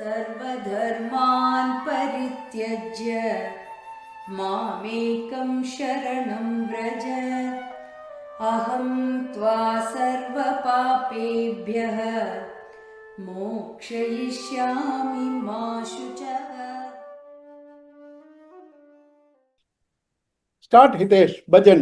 सर्वधर्मान् परित्यज्य मामेकं शरणं व्रज अहं त्वा सर्वपापेभ्यः मोक्षयिष्यामि मा शुचः. Start, Hitesh, bhajan.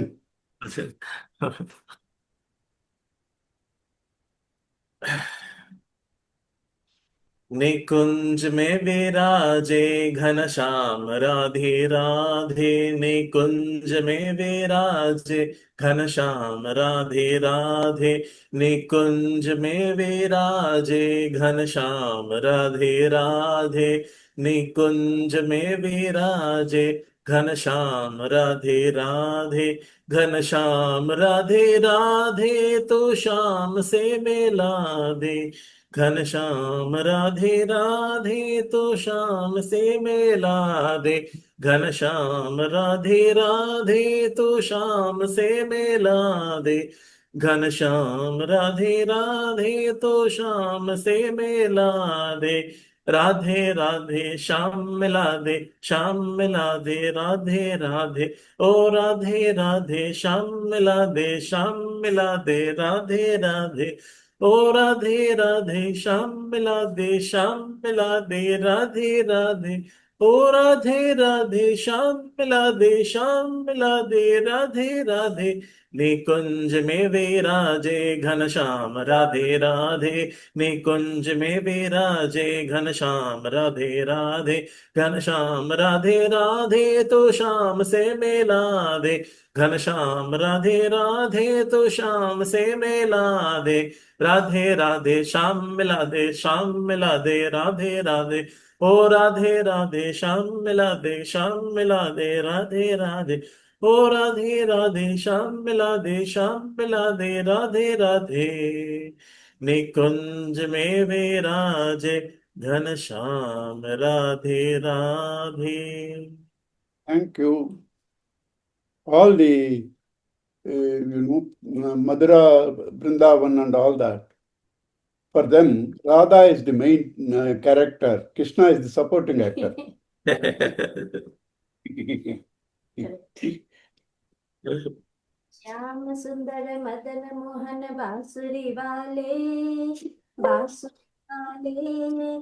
निकुंज में विराजे घनश्याम राधे राधे, निकुंज में विराजे घनश्याम राधे राधे, निकुंज में विराजे घनश्याम राधे राधे, निकुंज में विराजे घनश्याम राधे राधे, घनश्याम राधे राधे तो श्याम से मिला दे, घनश्याम राधे राधे तो श्याम से मिला दे, घनश्याम राधे राधे तो श्याम से मिला दे, घनश्याम राधे राधे तो श्याम से मिला दे, राधे राधे श्याम मिला दे, श्याम मिला दे राधे राधे, ओ राधे राधे श्याम मिला दे, श्याम मिला दे राधे राधे, ओ राधे राधे श्याम मिला दे, श्याम मिला दे राधे राधे, ओ राधे राधे श्याम मिला दे, श्याम मिला दे राधे राधे, निकुंज में विराजे घनश्याम राधे राधे, निकुंज में विराजे घनश्याम राधे राधे, घनश्याम राधे राधे तो श्याम से मिला दे, घनश्याम राधे राधे तो श्याम से मिला दे, राधे राधे श्याम मिला दे, श्याम मिला दे राधे राधे, ओ राधे राधे श्याम मिला दे, श्याम मिला दे राधे राधे, ओ राधे राधे श्याम मिला दे, श्याम मिला दे राधे राधे, निकुंज में विराजे Ghanshyam Radhe Radhe. Thank you. All the, Madhura, Vrindavan and all that. For them, Radha is the main character. Krishna is the supporting actor. Shyam सुंदर मदन मोहन बांसुरी वाले, बांसुरी वाले,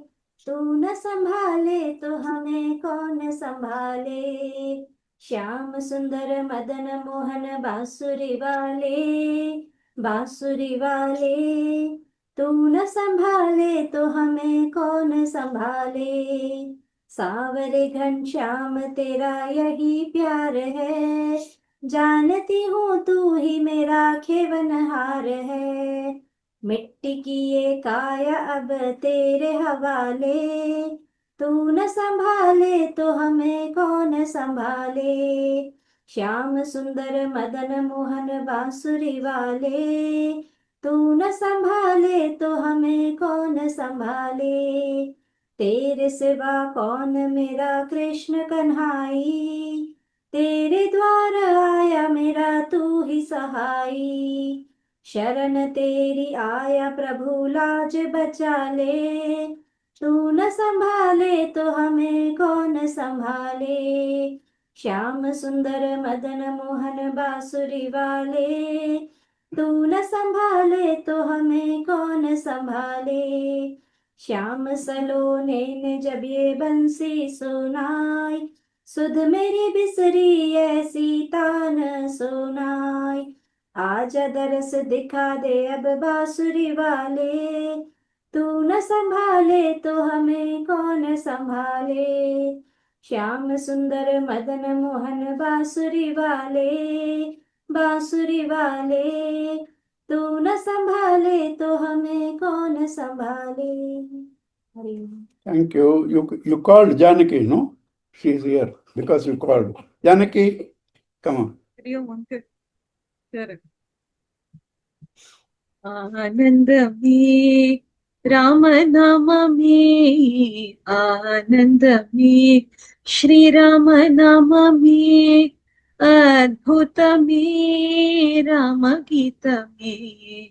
तू न संभाले तो हमें कौन संभाले. श्याम सुंदर मदन मोहन बांसुरी वाले, बांसुरी वाले, तू न संभाले तो हमें कौन संभाले. सावरे घनश्याम तेरा यही प्यार है, जानती हूँ तू ही मेरा खेवनहार है. मिट्टी की ये काया अब तेरे हवाले, तू न संभाले तो हमें कौन संभाले. श्याम सुंदर मदन मोहन बांसुरी वाले, तू न संभाले तो हमें कौन संभाले. तेरे सिवा कौन मेरा कृष्ण कन्हाई, तेरे द्वार आया मेरा तू ही सहाई. शरण तेरी आया प्रभु लाज बचा ले, तू न संभाले तो हमें कौन संभाले. श्याम सुंदर मदन मोहन बांसुरी वाले, तू न संभाले तो हमें कौन संभाले. श्याम सलोने ने जब ये बंसी सुनाई, सुध मेरी बिसरी ऐसी तान सुनाई. आज दरस दिखा दे अब बांसुरी वाले, तू न संभाले तो हमें कौन संभाले. श्याम सुंदर मदन मोहन बांसुरी वाले, बांसुरी वाले, तू न संभाले तो हमें कौन संभाले. Thank you. You called Janaki, no? She is here because you called. Janaki, come on. आनंद में राम नाम में, आनंद में श्री राम नाम में, अद्भुत में राम गीत में,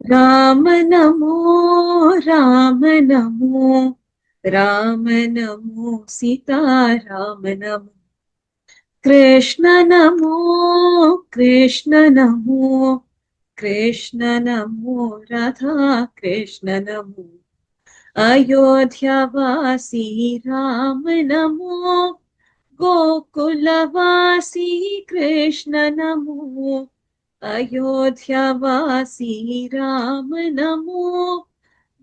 राम नमो राम नमो राम नमो सीता राम नमो कृष्ण नमो कृष्ण नमो कृष्ण नमो राधा कृष्ण नमो अयोध्यावासी राम नमो गोकुलवासी कृष्ण नमो अयोध्यावासी राम नमो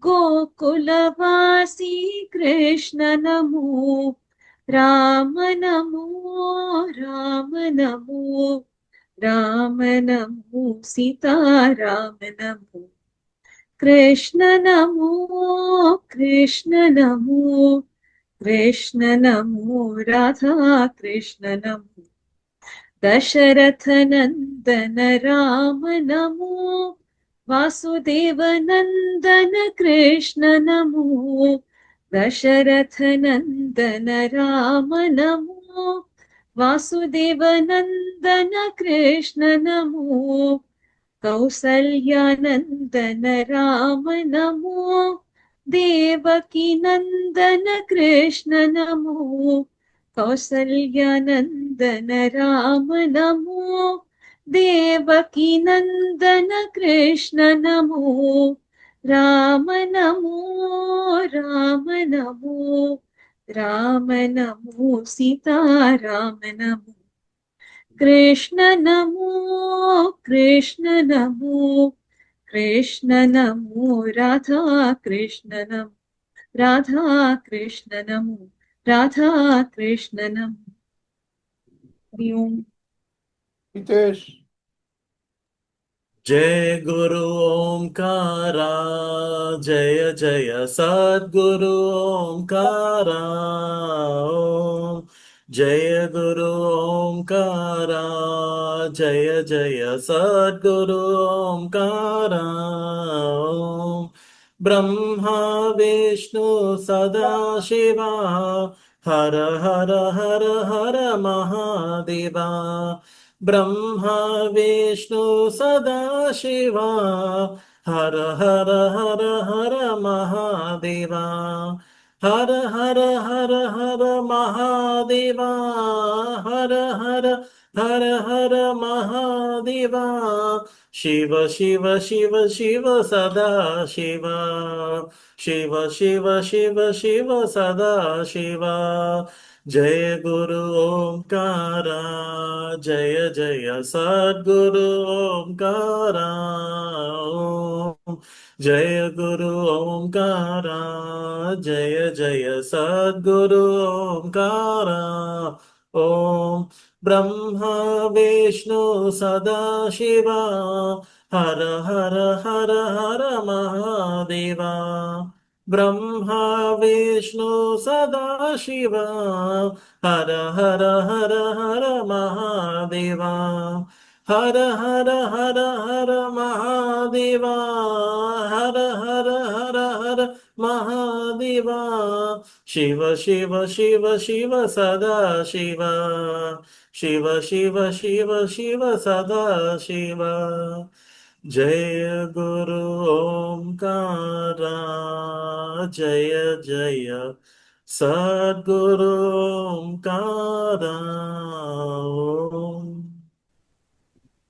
गोकुलवासी कृष्ण नमो राम नमो राम नमो राम नमो सीता राम नमो कृष्ण नमो कृष्ण नमो कृष्ण नमो राधा कृष्ण नमो दशरथ नंदन राम नमो वासुदेव नंदन कृष्ण नमो दशरथ नंदन राम नमो वासुदेव नंदन कृष्ण नमो कौसल्यानंदन राम नमो देवकी नंदन कृष्ण नमो कौसल्यानंदन राम नमो देवकी नंदन कृष्ण नमो राम नमो राम नमो राम नमो सीता राम नमो कृष्ण नमो कृष्ण नमो कृष्ण नमो राधा कृष्ण नमो राधा कृष्ण नमो राधा कृष्ण नमो हरि ओम Hitesh, जय गुरु ओंकारा जय जय सद्गुरु ओंकारा ओम जय गुरु ओंकारा जय जय सद्गुरु ओंकारा ओम ब्रह्मा विष्णु सदा शिवा हर हर हर हर महादेवा ब्रह्मा विष्णु सदा शिवा हर हर हर हर महादेवा हर हर हर हर महादेवा हर हर हर हर महादेवा शिव शिव शिव शिव सदा शिवा शिव शिव शिव शिव सदा शिवा जय गुरु ओंकारा जय जय सद्गुरु ओंकारा ओम जय गुरु ओंकारा जय जय सद्गुरु ओंकारा ओम ब्रह्मा विष्णु सदा शिवा हर हर हर हर महादेवा ब्रह्मा विष्णु सदा शिवा हर हर हर हर महादेवा हर हर हर हर महादेवा हर हर हर हर महादेवा शिव शिव शिव शिव सदा शिवा शिव शिव शिव शिव सदा शिवा जय गुरु ओंकारा जय जय सद्गुरु ओंकारा ओम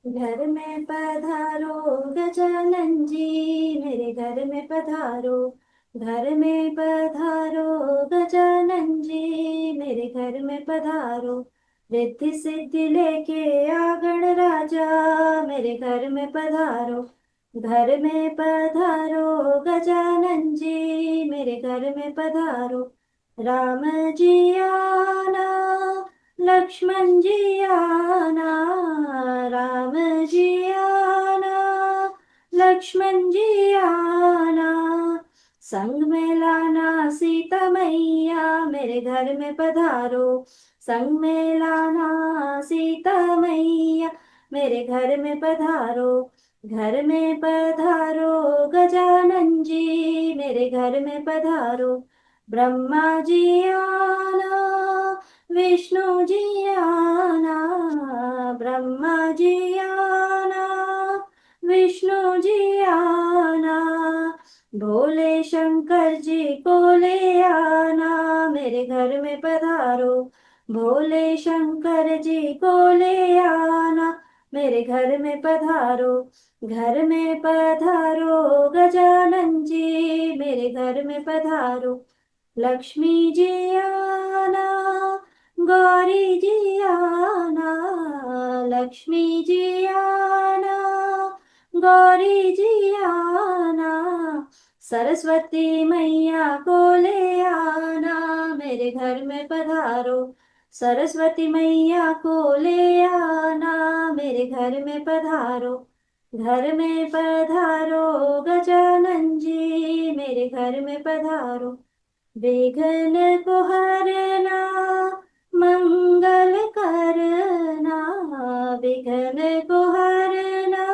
घर में पधारो गजानन जी, मेरे घर में पधारो। घर में पधारो गजानन जी, मेरे घर में पधारो। रिद्धि सिद्धि लेके आ गणराजा, मेरे घर में पधारो। घर में पधारो गजानन जी, मेरे घर में पधारो। राम जी आना, लक्ष्मण जी आना, राम जी आना, लक्ष्मण जी आना। संग में लाना सीता मैया, मेरे घर में पधारो। संग में लाना सीता मैया, मेरे घर में पधारो। घर में पधारो गजानन जी, मेरे घर में पधारो। ब्रह्मा जी आना, विष्णु जी आना, ब्रह्मा जी आना, विष्णु जी आना, भोले शंकर जी को ले आना, मेरे घर में पधारो, भोले शंकर जी को ले आना, मेरे घर में पधारो, घर में पधारो गजानन जी, मेरे घर में पधारो, लक्ष्मी जी आना, गौरी जी आना, लक्ष्मी जी आना, गौरी जी आना, सरस्वती मैया को ले आना, मेरे घर में पधारो, सरस्वती मैया को ले आना, मेरे घर में पधारो, घर में पधारो गजानन जी, मेरे घर में पधारो, विघ्न को हरना, मंगल करना, विघ्न को हरना,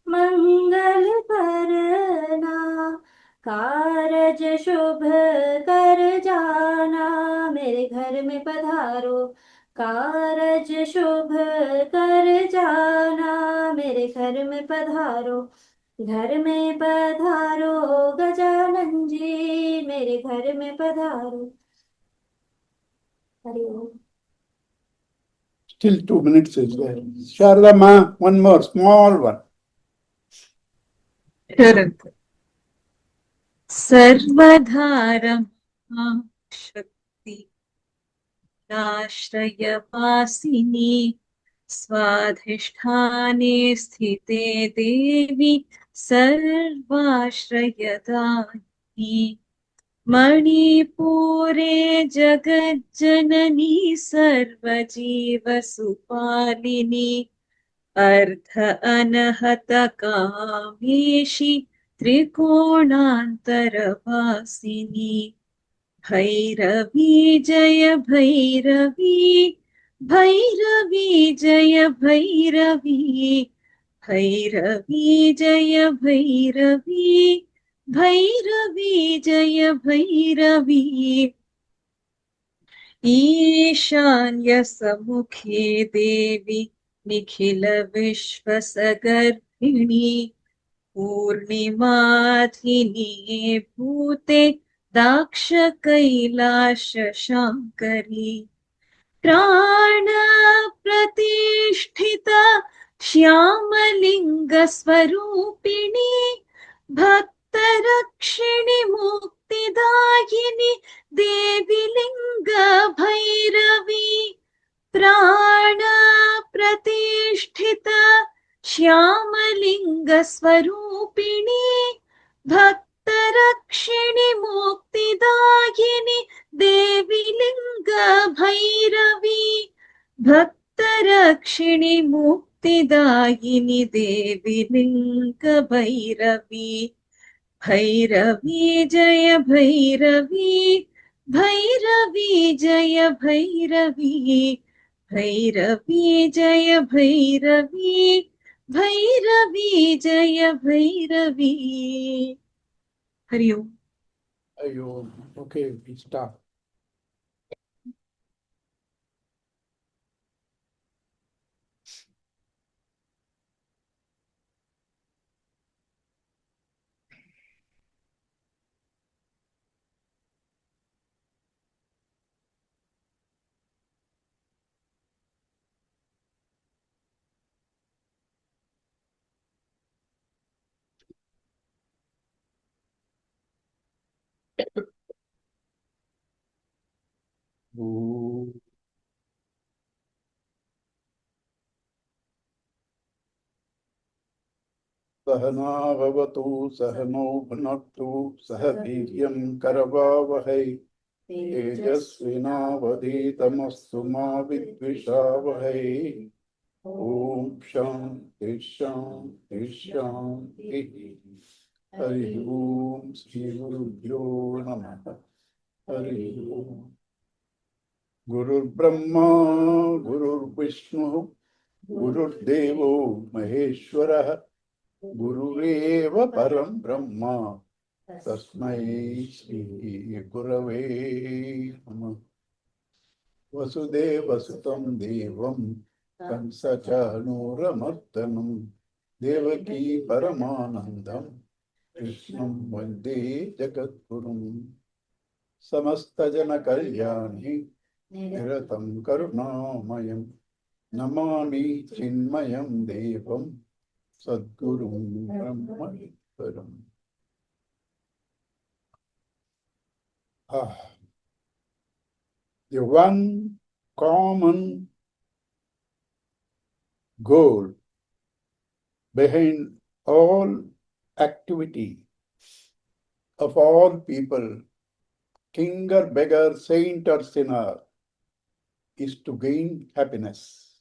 मंगल करना, कारज शुभ कर जाना, मेरे घर में पधारो, कारज शुभ कर जाना, मेरे घर में पधारो, घर में पधारो गजानन जी, मेरे घर में पधारो। हरि ओम। Still 2 minutes is there. Sharda Ma, one more small one. शरद सर्वधारं शक्ति आश्रयवासिनी स्वाधिष्ठाने स्थिते देवी सर्वाश्रयदायिनी मणिपुरे जगज्जननी सर्वजीवसुपालिनी अर्ध अनहत कामेशी त्रिकोणान्तरवासिनी भैरवी जय भैरवी भैरवी जय भैरवी भैरवी जय भैरवी भैरवी जय भैरवी ईशान्य समुखे देवी निखिल विश्वसगर्भिणी पूर्णिमाधिनी भूते दाक्ष कैलाश शांकरी प्राण प्रतिष्ठिता श्यामलिंग स्वरूपिणी भक्तरक्षिणी मुक्तिदायिनी देवी लिंग भैरवी प्राण प्रतिष्ठिता श्यामलिंग स्वरूपिणी भक्तरक्षिणी मुक्तिदायिनी देवी लिंग भैरवी भक्तरक्षिणी मुक्तिदायिनी देवी लिंग भैरवी भैरवी जय भैरवी भैरवी जय भैरवी भैरवी जय भैरवी भैरवी जय भैरवी। हरि ओम। Ayo, okay, we start. Ooh. सहना भवतु सहनौ भुनक्तु सह वीर्यं करवावहै तेजस्विनावधीतमस्तु मा विद्विषावहै ॐ शान्ति शान्ति शान्तिः हरि ओम श्री गुरुभ्यो नमः हरि ओम गुरुर्ब्रह्मा गुरुर्विष्णु गुरुर्देवो महेश्वरः गुरुरेव परं ब्रह्म तस्मै श्री गुरवे नमः वसुदेवसुतं देवं कंसचाणूरमर्दनं Devaki Paramanandam Krishnam Vande Jagadgurum Samastajana Kalyani Niratam Karunamayam Namami Chinmayam Devam Sadgurum Brahmaneparam. The one common goal behind all activity of all people, king or beggar, saint or sinner, is to gain happiness.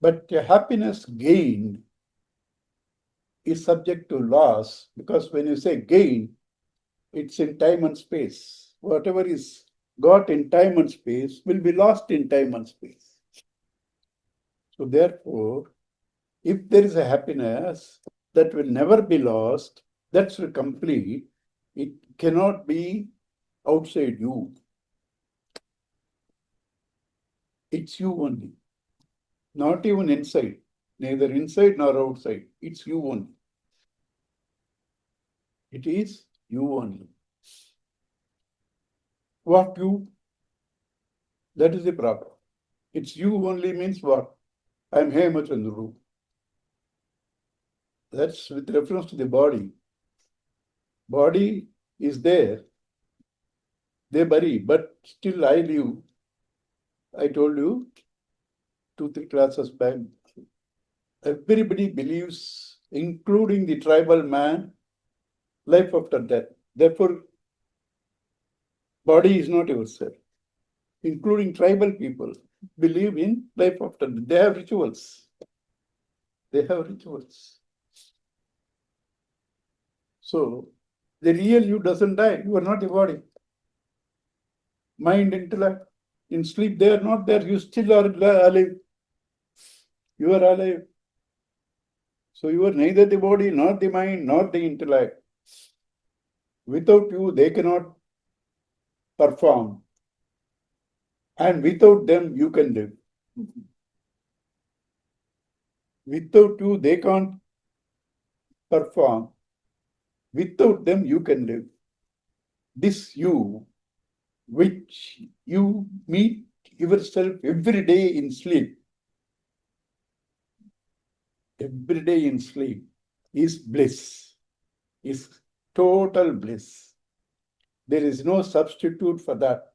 But happiness gained is subject to loss, because when you say gain, it's in time and space. Whatever is got in time and space will be lost in time and space. So therefore, if there is a happiness that will never be lost, that's complete, it cannot be outside you. It's you only. Not even inside, neither inside nor outside. It's you only. It is you only. What you? That is the problem. It's you only means what? I'm Hemu. That's with reference to the body. Body is there. They bury, but still I live. I told you 2-3 classes back. Everybody believes, including the tribal man, life after death. Therefore, body is not yourself. Including tribal people believe in life after death. They have rituals. They have rituals. So, the real you doesn't die. You are not a body. Mind, intellect, in sleep, they are not there. You still are alive. You are alive. So you are neither the body, nor the mind, nor the intellect. Without you, they cannot perform. And without them, you can live. Without you, they can't perform. Without them, you can live. This you, which you meet yourself every day in sleep, every day in sleep, is bliss, is total bliss. There is no substitute for that.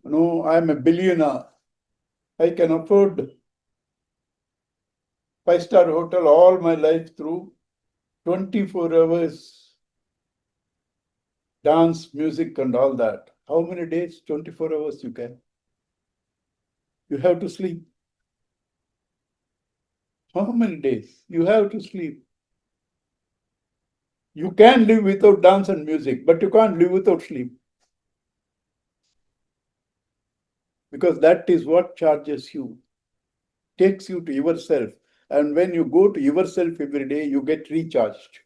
No, I'm a billionaire. I can afford 5-star hotel all my life through, 24 hours, dance, music, and all that. How many days? 24 hours you can. You have to sleep. How many days? You have to sleep. You can live without dance and music, but you can't live without sleep. Because that is what charges you, takes you to yourself. And when you go to yourself every day, you get recharged.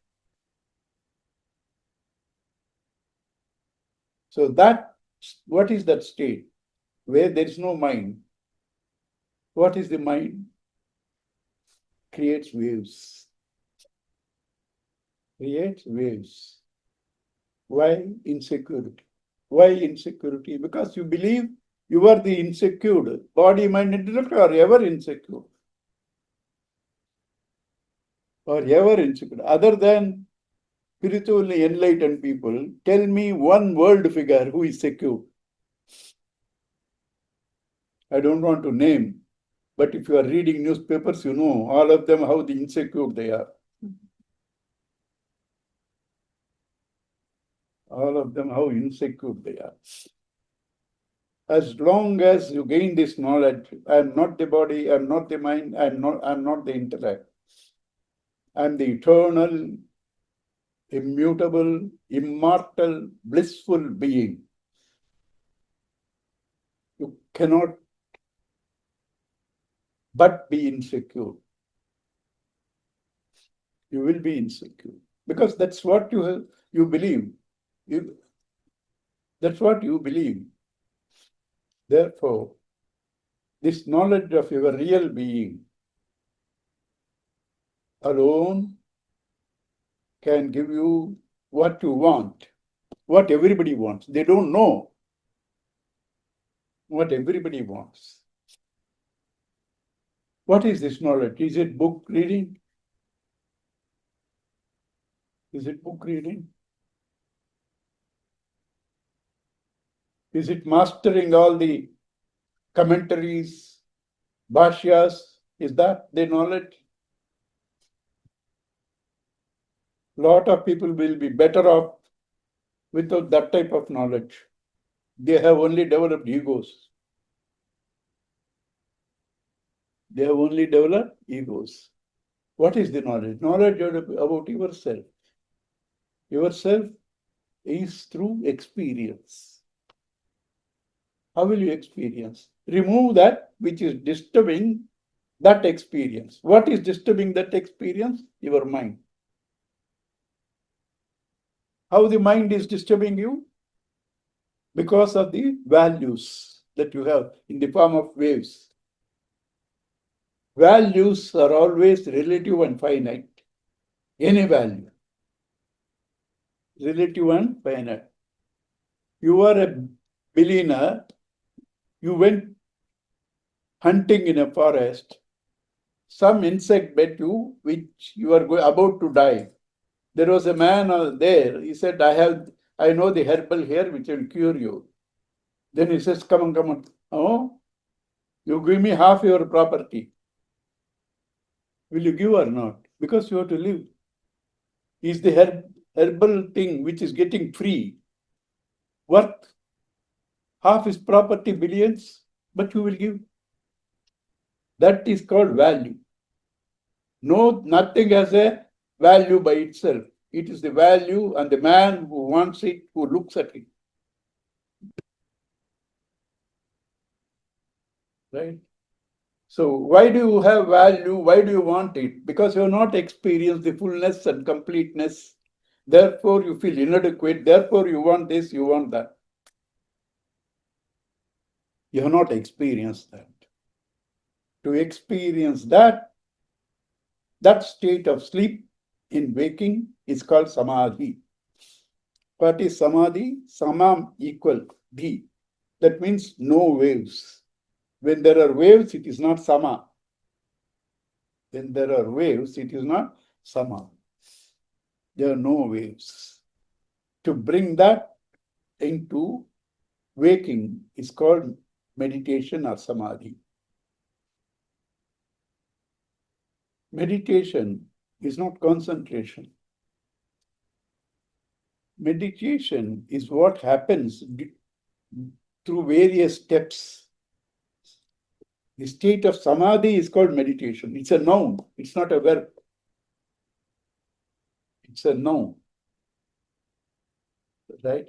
So that, what is that state? Where there is no mind. What is the mind? Creates waves. Creates waves. Why insecurity? Why insecurity? Because you believe you are the insecure. Body, mind, intellect are ever insecure. Or ever insecure. Other than spiritually enlightened people, tell me one world figure who is secure. I don't want to name, but if you are reading newspapers, you know all of them how the insecure they are. All of them how insecure they are. As long as you gain this knowledge, I am not the body, I am not the mind, I am not the intellect. I am the eternal, immutable, immortal, blissful being. You cannot but be insecure. You will be insecure because that's what you believe. That's what you believe. Therefore, this knowledge of your real being alone can give you what you want, what everybody wants. They don't know what everybody wants. What is this knowledge? Is it book reading? Is it book reading? Is it mastering all the commentaries, bhashyas? Is that the knowledge? Lot of people will be better off without that type of knowledge. They have only developed egos. They have only developed egos. What is the knowledge? Knowledge about yourself. Yourself is through experience. How will you experience? Remove that which is disturbing that experience. What is disturbing that experience? Your mind. How the mind is disturbing you? Because of the values that you have in the form of waves. Values are always relative and finite. Any value. Relative and finite. You are a billionaire. You went hunting in a forest. Some insect bit you, which you are about to die. There was a man there. He said, I know the herbal here which will cure you. Then he says, come on. Oh, you give me half your property. Will you give or not? Because you have to live. Is the herbal thing which is getting free worth half his property, billions, but you will give? That is called value. No, nothing has a value by itself. It is the value and the man who wants it, who looks at it. Right? So why do you have value? Why do you want it? Because you have not experienced the fullness and completeness. Therefore, you feel inadequate. Therefore, you want this, you want that. You have not experienced that. To experience that state of sleep in waking is called samadhi. What is samadhi? Samam equal, dhi. That means no waves. When there are waves, it is not sama. When there are waves, it is not sama. There are no waves. To bring that into waking is called meditation or samadhi. Meditation is not concentration. Meditation is what happens through various steps. The state of samadhi is called meditation. It's a noun. It's not a verb. It's a noun. Right?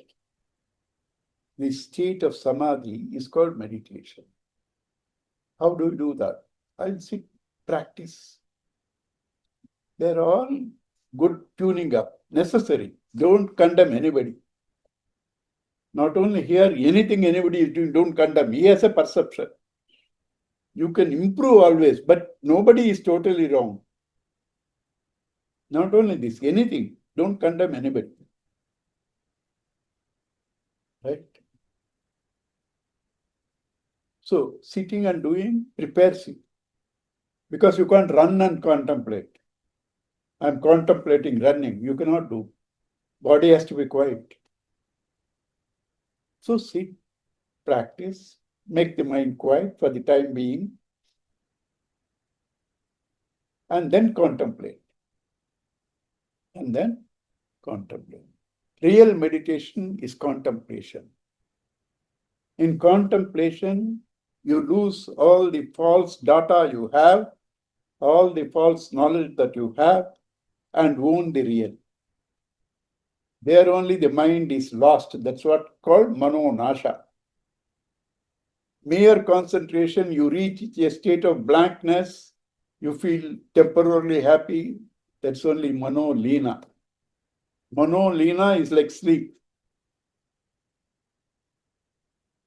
The state of samadhi is called meditation. How do you do that? I'll sit, practice. They're all good tuning up, necessary. Don't condemn anybody. Not only here, anything anybody is doing, don't condemn. He has a perception. You can improve always, but nobody is totally wrong. Not only this, anything, don't condemn anybody. Right? So, sitting and doing prepares you. Because you can't run and contemplate. I'm contemplating running. You cannot do. Body has to be quiet. So sit, practice, make the mind quiet for the time being, and then contemplate. And then contemplate. Real meditation is contemplation. In contemplation, you lose all the false data you have, all the false knowledge that you have, and own the real. There only the mind is lost. That's what called mano nasha. Mere concentration, you reach a state of blankness, you feel temporarily happy. That's only mano lina. Mano lina is like sleep.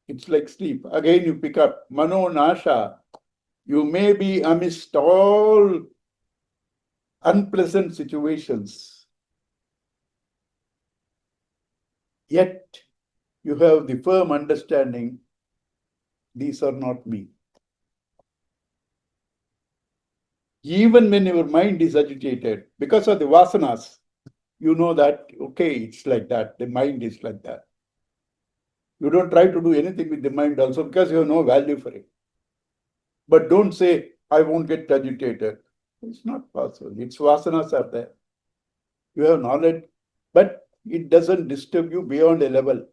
It's like sleep. Again, you pick up mano nasha. You may be amidst all unpleasant situations, yet you have the firm understanding these are not me. Even when your mind is agitated because of the vasanas, you know that, okay, it's like that, the mind is like that. You don't try to do anything with the mind also because you have no value for it. But don't say, I won't get agitated. It's not possible. Its vasanas are there. You have knowledge, but it doesn't disturb you beyond a level.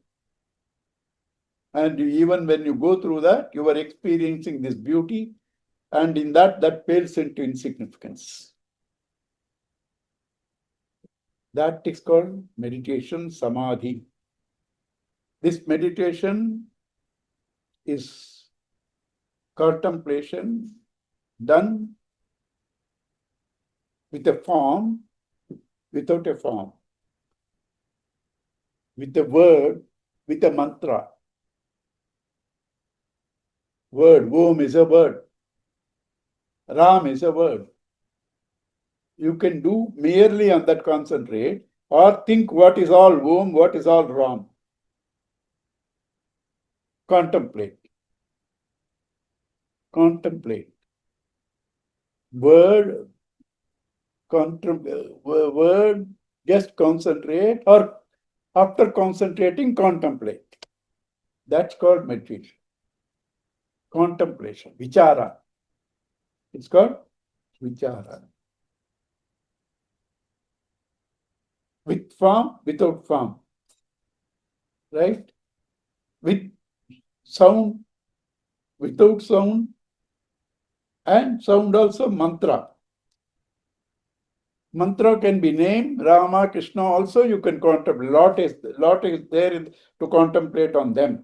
And even when you go through that, you are experiencing this beauty, and in that pales into insignificance. That is called meditation, samadhi. This meditation is contemplation done with a form, without a form, with a word, with a mantra. Word, Om is a word. Ram is a word. You can do merely on that concentrate or think what is all Om, what is all Ram. Contemplate. Contemplate. Word, word, just concentrate, or after concentrating, contemplate. That's called meditation. Contemplation, vichara. It's called vichara. With form, without form. Right? With sound, without sound, and sound also mantra. Mantra can be name, Rama, Krishna also you can contemplate. Lot is there to contemplate on them.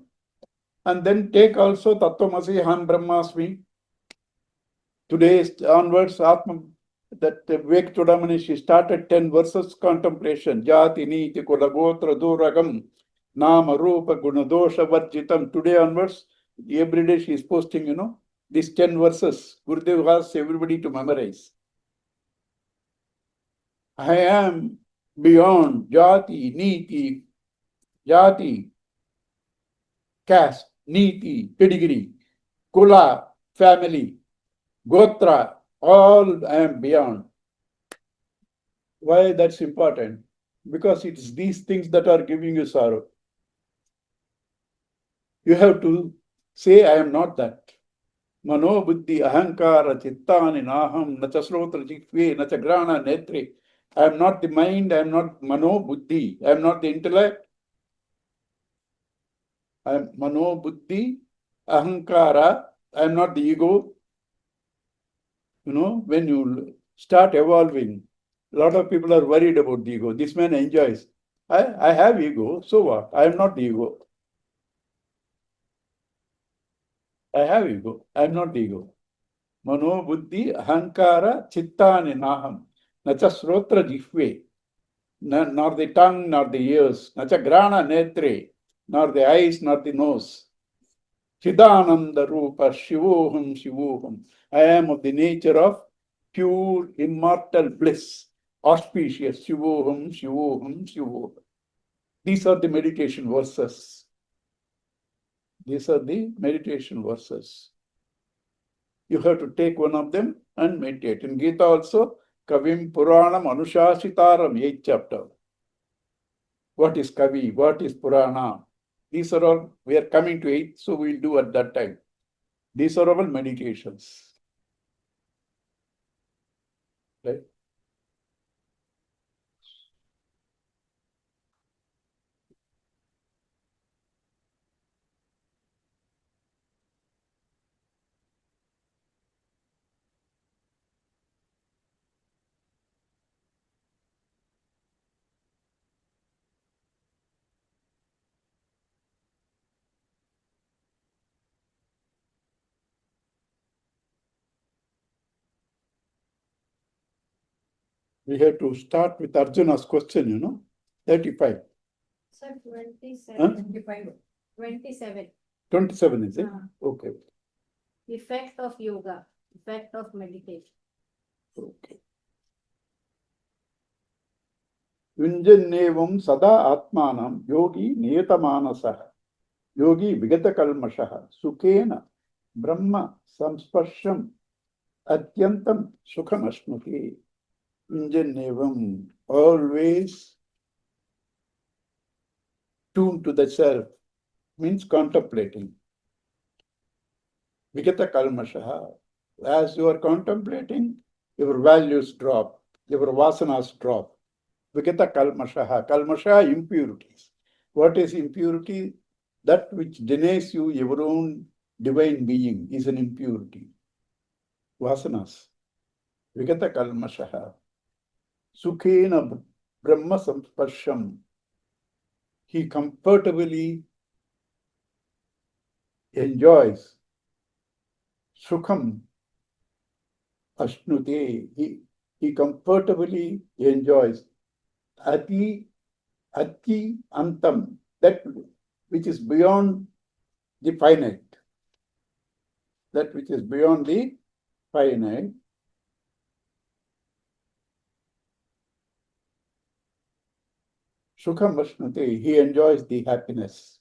And then take also Tattvamasi, Ham Brahmasmi. Today onwards, Atma, that Vivek Chudamani, she started 10 verses contemplation. Jati, Niti, Kula, Gotra, Duragam, Nama, Rupa, Gunadosha, Varjitam. Today onwards, every day she is posting, these 10 verses. Gurudev asks everybody to memorize. I am beyond Jati, Niti, Jati, caste, Niti, pedigree, Kula, family, Gotra, all I am beyond. Why that's important? Because it's these things that are giving you sorrow. You have to say, I am not that. Mano buddhi ahankara chittani naham nacha srotra jikve nacha grana netre. I am not the mind, I am not mano buddhi, I am not the intellect. I am mano buddhi ahankara, I am not the ego. When you start evolving, a lot of people are worried about the ego. This man enjoys. I have ego, so what? I am not the ego. I have ego. I am not the ego. Mano buddhi ahankara chittani naham. Nacha srotra jihve. Nor the tongue, nor the ears. Nacha grana netre. Nor the eyes, nor the nose. Chidananda Rupa Shivoham Shivoham. I am of the nature of pure immortal bliss, auspicious Shivoham Shivoham Shivoham. These are the meditation verses. These are the meditation verses. You have to take one of them and meditate. In Geeta also, Kavim Puranam Anushasitaram, 8th chapter. What is Kavi? What is Purana? These are all, we are coming to 8th, so we'll do at that time. These are all meditations. Right? We have to start with Arjuna's question, 35. Sir, 27. Huh? 25. 27. 27, is it? Uh. Okay. Effect of yoga, effect of meditation. Okay. Yunjannevam sada atmanam yogi niyatamanasah. Yogi vigata kalmashaha. Sukhena brahma samsparsham atyantam sukham ashnuti. Yunjannevam. Always tuned to the self means contemplating. Vigata kalmashaha. As you are contemplating, your values drop, your vasanas drop. Vigata kalmashaha. Kalmasha, impurities. What is impurity? That which denies you your own divine being is an impurity. Vasanas. Vigata kalmashaha. Sukhena brahma samsparsham. He comfortably enjoys sukham ashnute. He comfortably enjoys ati antam, that which is beyond the finite. That which is beyond the finite. Sukham ashnute, he enjoys the happiness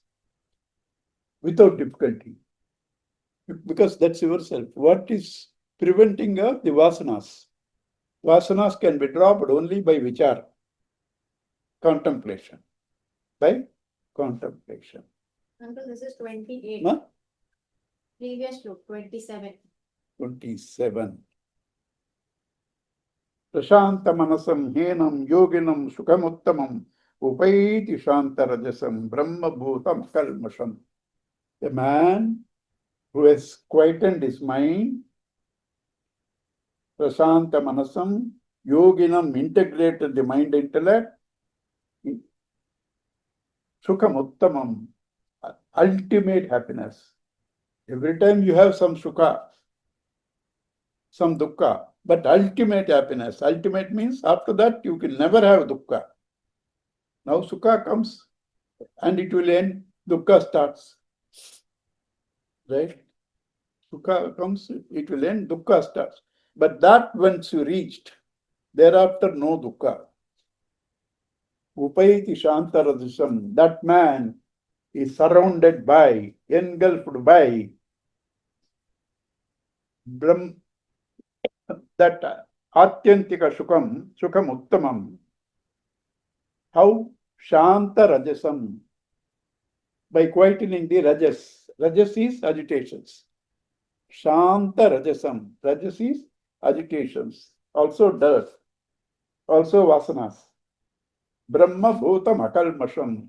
without difficulty. Because that's yourself. What is preventing the vasanas? Vasanas can be dropped only by vichara, contemplation. By contemplation. Uncle, this is 28. Huh? Previous look, 27. 27. Prashanta manasam henam yoginam sukhamuttamam upaiti shantarajasam brahma bhutam kalmasham. A man who has quietened his mind, prashanta manasam, yoginam integrated the mind intellect, sukhamuttamam, ultimate happiness. Every time you have some sukha, some dukkha, but ultimate happiness. Ultimate means after that you can never have dukkha. Now sukha comes and it will end, dukkha starts. Right? Sukha comes, it will end, dukkha starts. But that once you reached, thereafter no dukkha. Upaiti shantaradusam, that man is surrounded by, engulfed by Brahm, that atyantika sukham uttamam. How? Shanta rajasam. By quietening the rajas. Rajas is agitations. Shanta rajasam. Rajas is agitations. Also dirt. Also vasanas. Brahma bhutam akalmasham.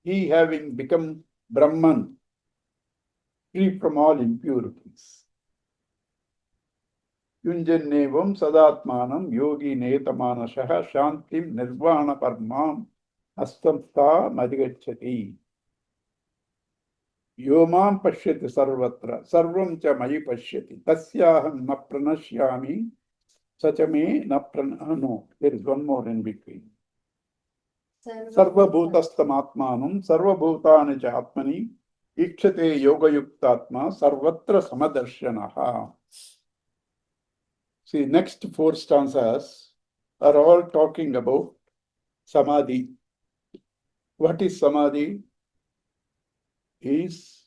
He having become Brahman, free from all impurities. Yunjannevam sadatmanam yogi netamanashaha shantim nirvana parmam astamta madhigacchati. Yomam pashyati sarvatra sarvam cha mayi pashyati tasyaham na pranashyami sachame na no. There is one more in between. Sarva bhutastam sarva bhutani cha atmani ikshate yoga yuktatma sarvatra samadarshanaha. See, next four stanzas are all talking about samadhi. What is samadhi? Is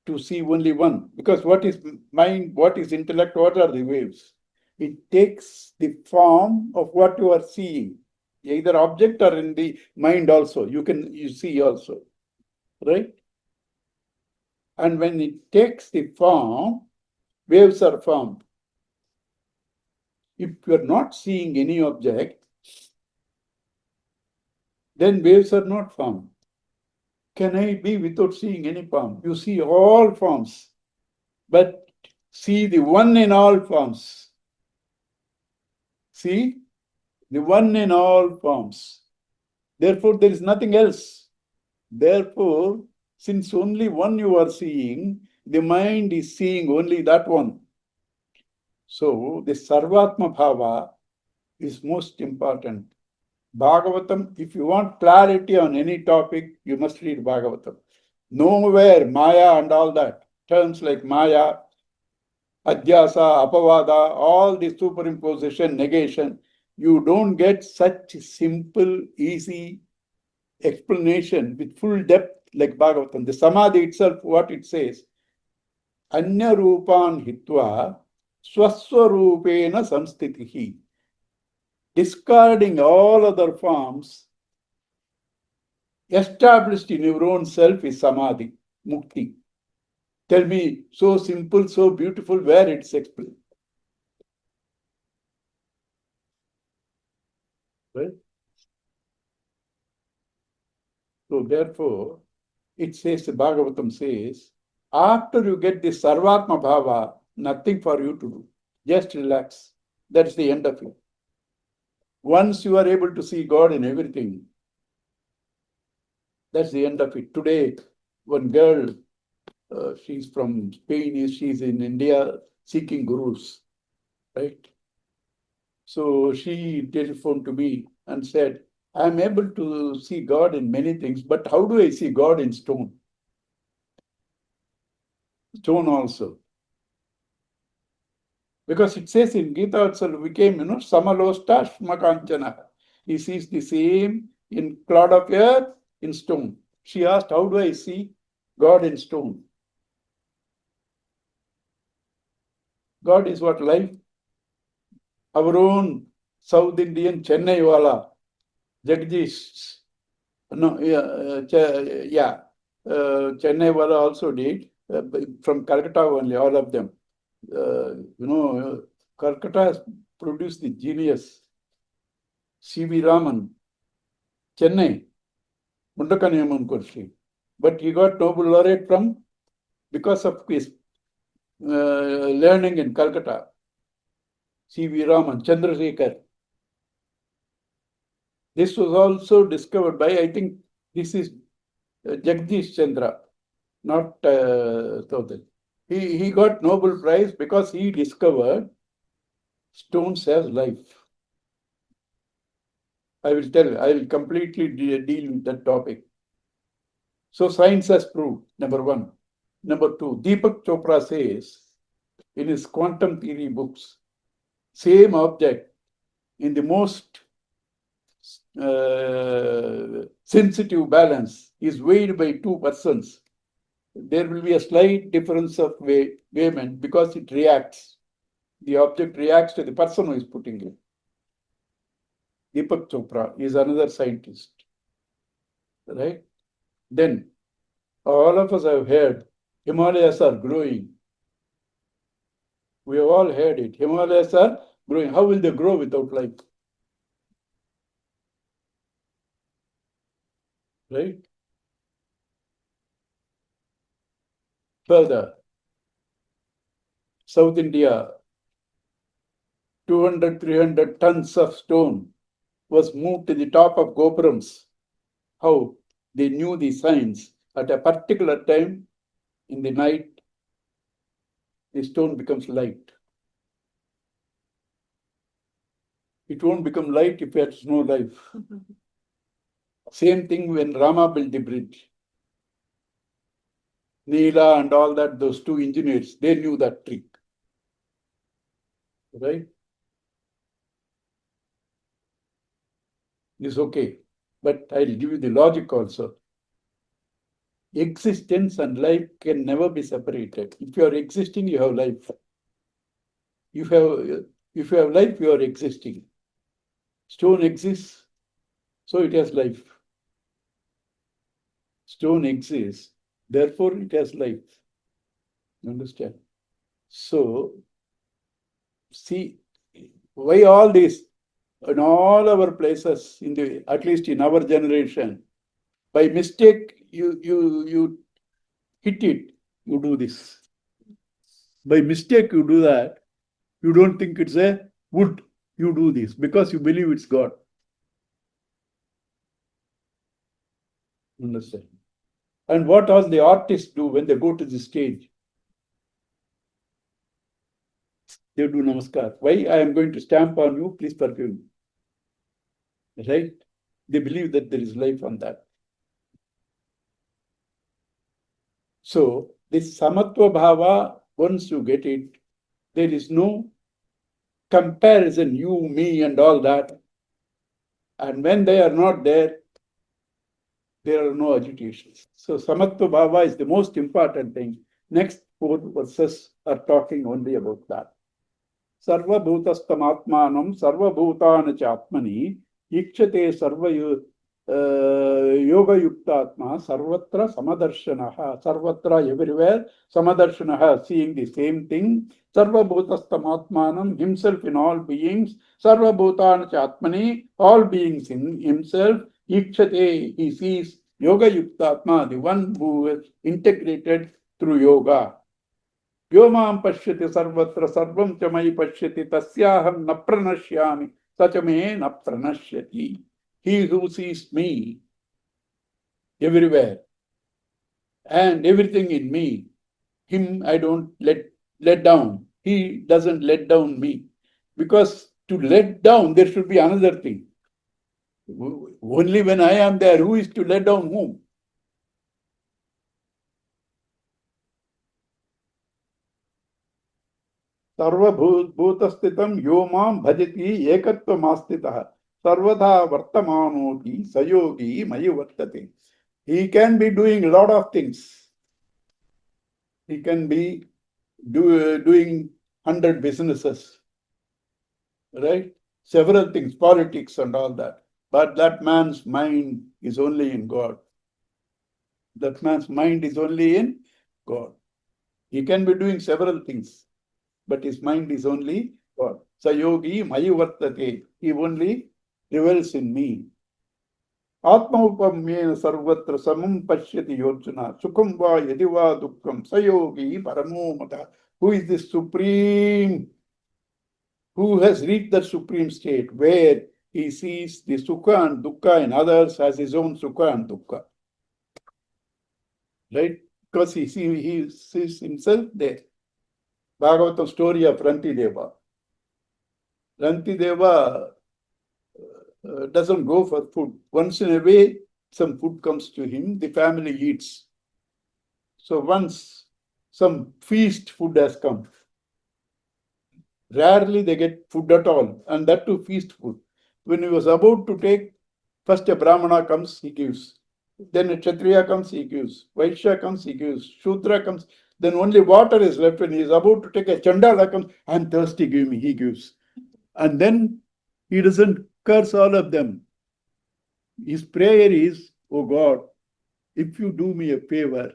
to see only one. Because what is mind, what is intellect, what are the waves? It takes the form of what you are seeing, either object or in the mind also. You see also, right? And when it takes the form, waves are formed. If you are not seeing any object, then waves are not formed. Can I be without seeing any form? You see all forms, but see the one in all forms. See the one in all forms. Therefore, there is nothing else. Therefore, since only one you are seeing, the mind is seeing only that one. So, the Sarvatma Bhava is most important. Bhagavatam, if you want clarity on any topic, you must read Bhagavatam. Nowhere Maya and all that, terms like Maya, Adhyasa, Apavada, all the superimposition, negation, you don't get such simple, easy explanation with full depth like Bhagavatam. The Samadhi itself, what it says, Anya Rupan Hitva Swaswarupena Samstitihi. Discarding all other forms, established in your own self is Samadhi, Mukti. Tell me, so simple, so beautiful, where it's explained. Right? So therefore, it says, the Bhagavatam says, after you get this Sarvatma Bhava, nothing for you to do. Just relax. That's the end of it. Once you are able to see God in everything, that's the end of it. Today, one girl, she's from Spain, she's in India seeking gurus, right? So she telephoned to me and said, I'm able to see God in many things, but how do I see God in stone? Stone also. Because it says in Geeta itself, became, samalosta shmakanchana. He sees the same in clod of earth, in stone. She asked, how do I see God in stone? God is what? Life. Our own South Indian Chennai wala, Jagdish. No, Chennai wala also did. From Calcutta only, all of them. Calcutta has produced the genius. C.V. Raman, Chennai, Mundakaniyaman Kurshi. But he got Nobel laureate because of his learning in Calcutta. C.V. Raman, Chandrasekhar. This was also discovered by, I think, this is Jagdish Chandra, not Thodel. He got Nobel Prize because he discovered stones as life. I will completely deal with that topic. So science has proved, number one. Number two, Deepak Chopra says in his quantum theory books, same object in the most sensitive balance is weighed by two persons. There will be a slight difference of weighment because it reacts. The object reacts to the person who is putting it. Deepak Chopra is another scientist. Right? Then, all of us have heard Himalayas are growing. We have all heard it. Himalayas are growing. How will they grow without life? Right? Further, South India, 200, 300 tons of stone was moved to the top of Gopurams. How? They knew the signs. At a particular time in the night, the stone becomes light. It won't become light if there's no life. Same thing when Rama built the bridge. Neela and all that, those two engineers, they knew that trick. Right? It's okay. But I'll give you the logic also. Existence and life can never be separated. If you are existing, you have life. If you have life, you are existing. Stone exists, so it has life. Stone exists, therefore it has life. You understand? So, see, why all this? In all our places, at least in our generation, by mistake, you hit it, you do this. By mistake, you do that. You don't think it's a wood, you do this because you believe it's God. Understand? And what all the artists do when they go to the stage? They do namaskar. Why? I am going to stamp on you, please forgive me. Right? They believe that there is life on that. So, this samatva bhava, once you get it, there is no comparison, you, me, and all that. And when they are not there are no agitations. So Samatva Bhava is the most important thing. Next 4 verses are talking only about that. Sarva bhutastam atmanam sarva bhutana chatmani ikshate sarva yoga yuktatma sarvatra samadarshanaha. Sarvatra everywhere, samadarshanaha, seeing the same thing. Sarva bhutastam atmanam, himself in all beings. Sarva bhutana chatmani, all beings in himself. Ikshate, he sees yoga yuktatma, the one who is integrated through yoga. Vyomam pashyati sarvatra sarvam cha mai pashyati tasyaham na pranashyami sachame na pranashyati. He who sees me everywhere and everything in me, him I don't let down. He doesn't let down me. Because to let down, there should be another thing. Only when I am there, who is to let down whom? सर्वभूतस्थितं यो मां भजति एकत्वमास्थितः सर्वदा वर्तमानोति सयोगी मयि वर्तते. He can be doing a lot of things. He can be doing 100 businesses, right? Several things, politics and all that. But that man's mind is only in God. That man's mind is only in God. He can be doing several things, but his mind is only God. Sayogi mayi vartate. He only dwells in me. Atma upamyena sarvatra samam pashyati yorjuna. Sukham va yadiva dukkham sayogi paramo mata. Who is the supreme? Who has reached the supreme state where he sees the sukha and dukkha in others as his own sukha and dukkha. Right? Because he sees himself there. Bhagavatam story of Rantideva. Rantideva doesn't go for food. Once in a way, some food comes to him, the family eats. So once some feast food has come, rarely they get food at all, and that too feast food. When he was about to take, first a Brahmana comes, he gives. Then a Kshatriya comes, he gives. Vaishya comes, he gives. Shudra comes. Then only water is left. When he is about to take, a Chandala comes, I'm thirsty, give me, he gives. And then he doesn't curse all of them. His prayer is, oh God, if you do me a favor,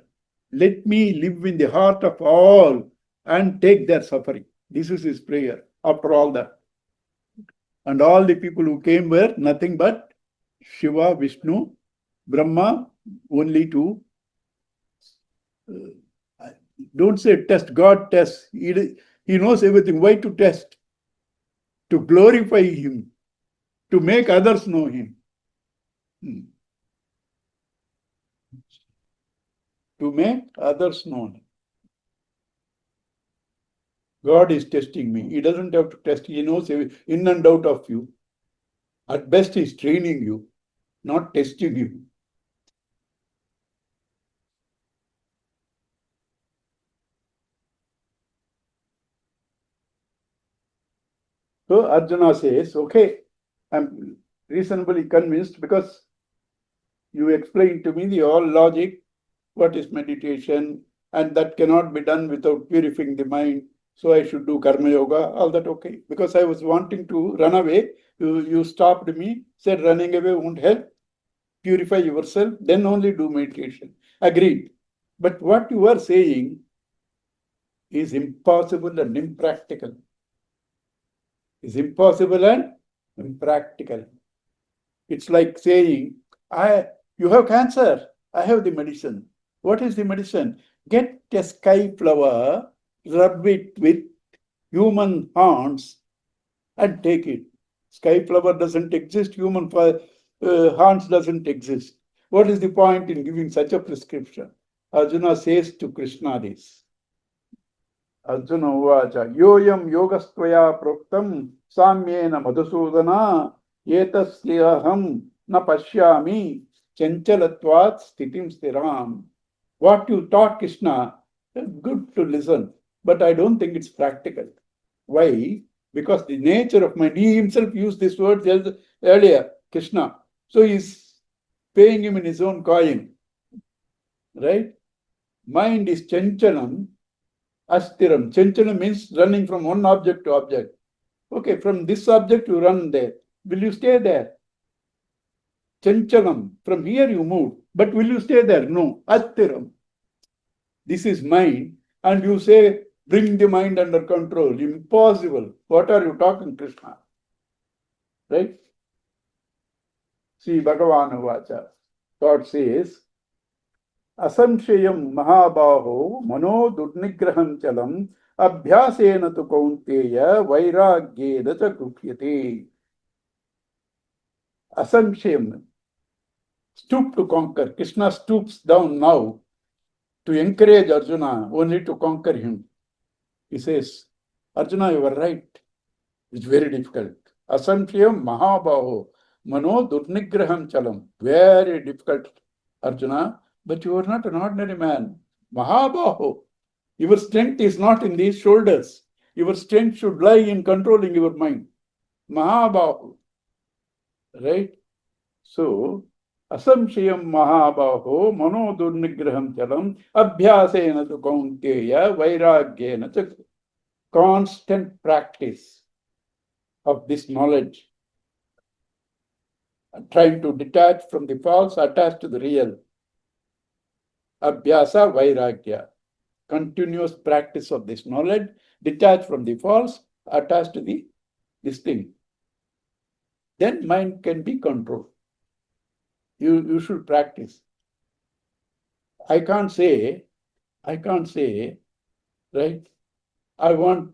let me live in the heart of all and take their suffering. This is his prayer after all that. And all the people who came were nothing but Shiva, Vishnu, Brahma, only to, don't say test, God tests. He knows everything. Why to test? To glorify him, to make others know him. To make others know him. God is testing me. He doesn't have to test. He knows in and out of you. At best, he's training you, not testing you. So Arjuna says, okay, I'm reasonably convinced because you explained to me the all logic, what is meditation, and that cannot be done without purifying the mind. So I should do karma yoga, all that okay. Because I was wanting to run away. You stopped me, said running away won't help. Purify yourself, then only do meditation. Agreed. But what you are saying is impossible and impractical. Is impossible and impractical. It's like saying, you have cancer, I have the medicine. What is the medicine? Get a sky flower, rub it with human horns and take it. Sky flower doesn't exist, human horns doesn't exist. What is the point in giving such a prescription? Arjuna says to Krishna this. Arjuna uvacha yoyam yogastvaya proktam samyena madhusudana etasyaham na pashyami chanchalatvat sthitim stiram. What you taught, Krishna, good to listen, but I don't think it's practical. Why? Because the nature of mind, he himself used this word earlier, Krishna. So he's paying him in his own coin. Right? Mind is chanchalam, astiram. Chanchalam means running from one object to object. Okay, from this object you run there. Will you stay there? Chanchalam. From here you move. But will you stay there? No. Astiram. This is mind. And you say, bring the mind under control. Impossible. What are you talking, Krishna? Right? See, Bhagavan Vacha. God says, Asamshayam Mahabaho Mano Durnigraham Chalam Abhyasena tu Kaunteya Vairagyena cha Gupyate. Asamshayam, stoop to conquer. Krishna stoops down now to encourage Arjuna only to conquer him. He says, Arjuna, you are right. It's very difficult. Asamshayam Mahabaho Mano Durnigraham Chalam. Very difficult, Arjuna. But you are not an ordinary man. Mahabaho. Your strength is not in these shoulders. Your strength should lie in controlling your mind. Mahabaho. Right? So, asamshayam mahabaho mano durnigraham chalam abhyasena tu kaunteya vairagyena cha. Constant practice of this knowledge. Trying to detach from the false, attach to the real. Abhyasa vairagya. Continuous practice of this knowledge, detached from the false, attached to this thing. Then mind can be controlled. You should practice. I can't say, right? I want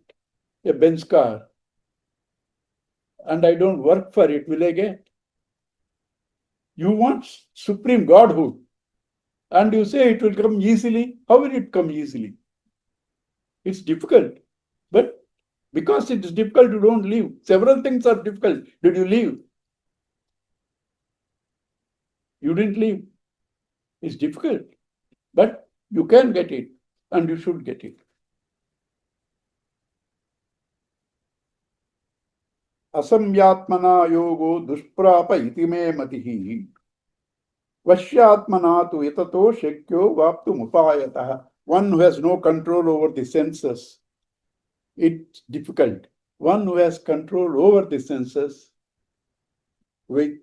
a Benz car and I don't work for it, will I get? You want supreme Godhood and you say it will come easily. How will it come easily? It's difficult. But because it is difficult, you don't leave. Several things are difficult. Did you leave? You didn't leave. It's difficult. But you can get it and you should get it. Asamyatmana yogo dushprapa iti me matihi. Vashyatmana tu yatato shekyo vaptu mupayataha. One who has no control over the senses, it's difficult. One who has control over the senses with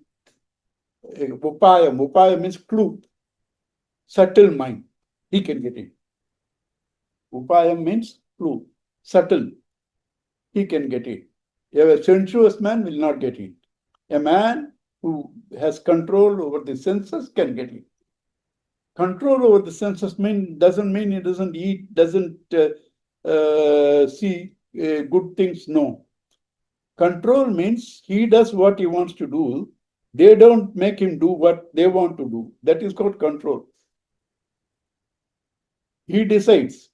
upaya means clue, subtle mind, he can get it. Upaya means clue, subtle, he can get it. A sensuous man will not get it. A man who has control over the senses can get it. Control over the senses doesn't mean he doesn't eat, doesn't see good things. No. Control means he does what he wants to do. They don't make him do what they want to do. That is called control. He decides.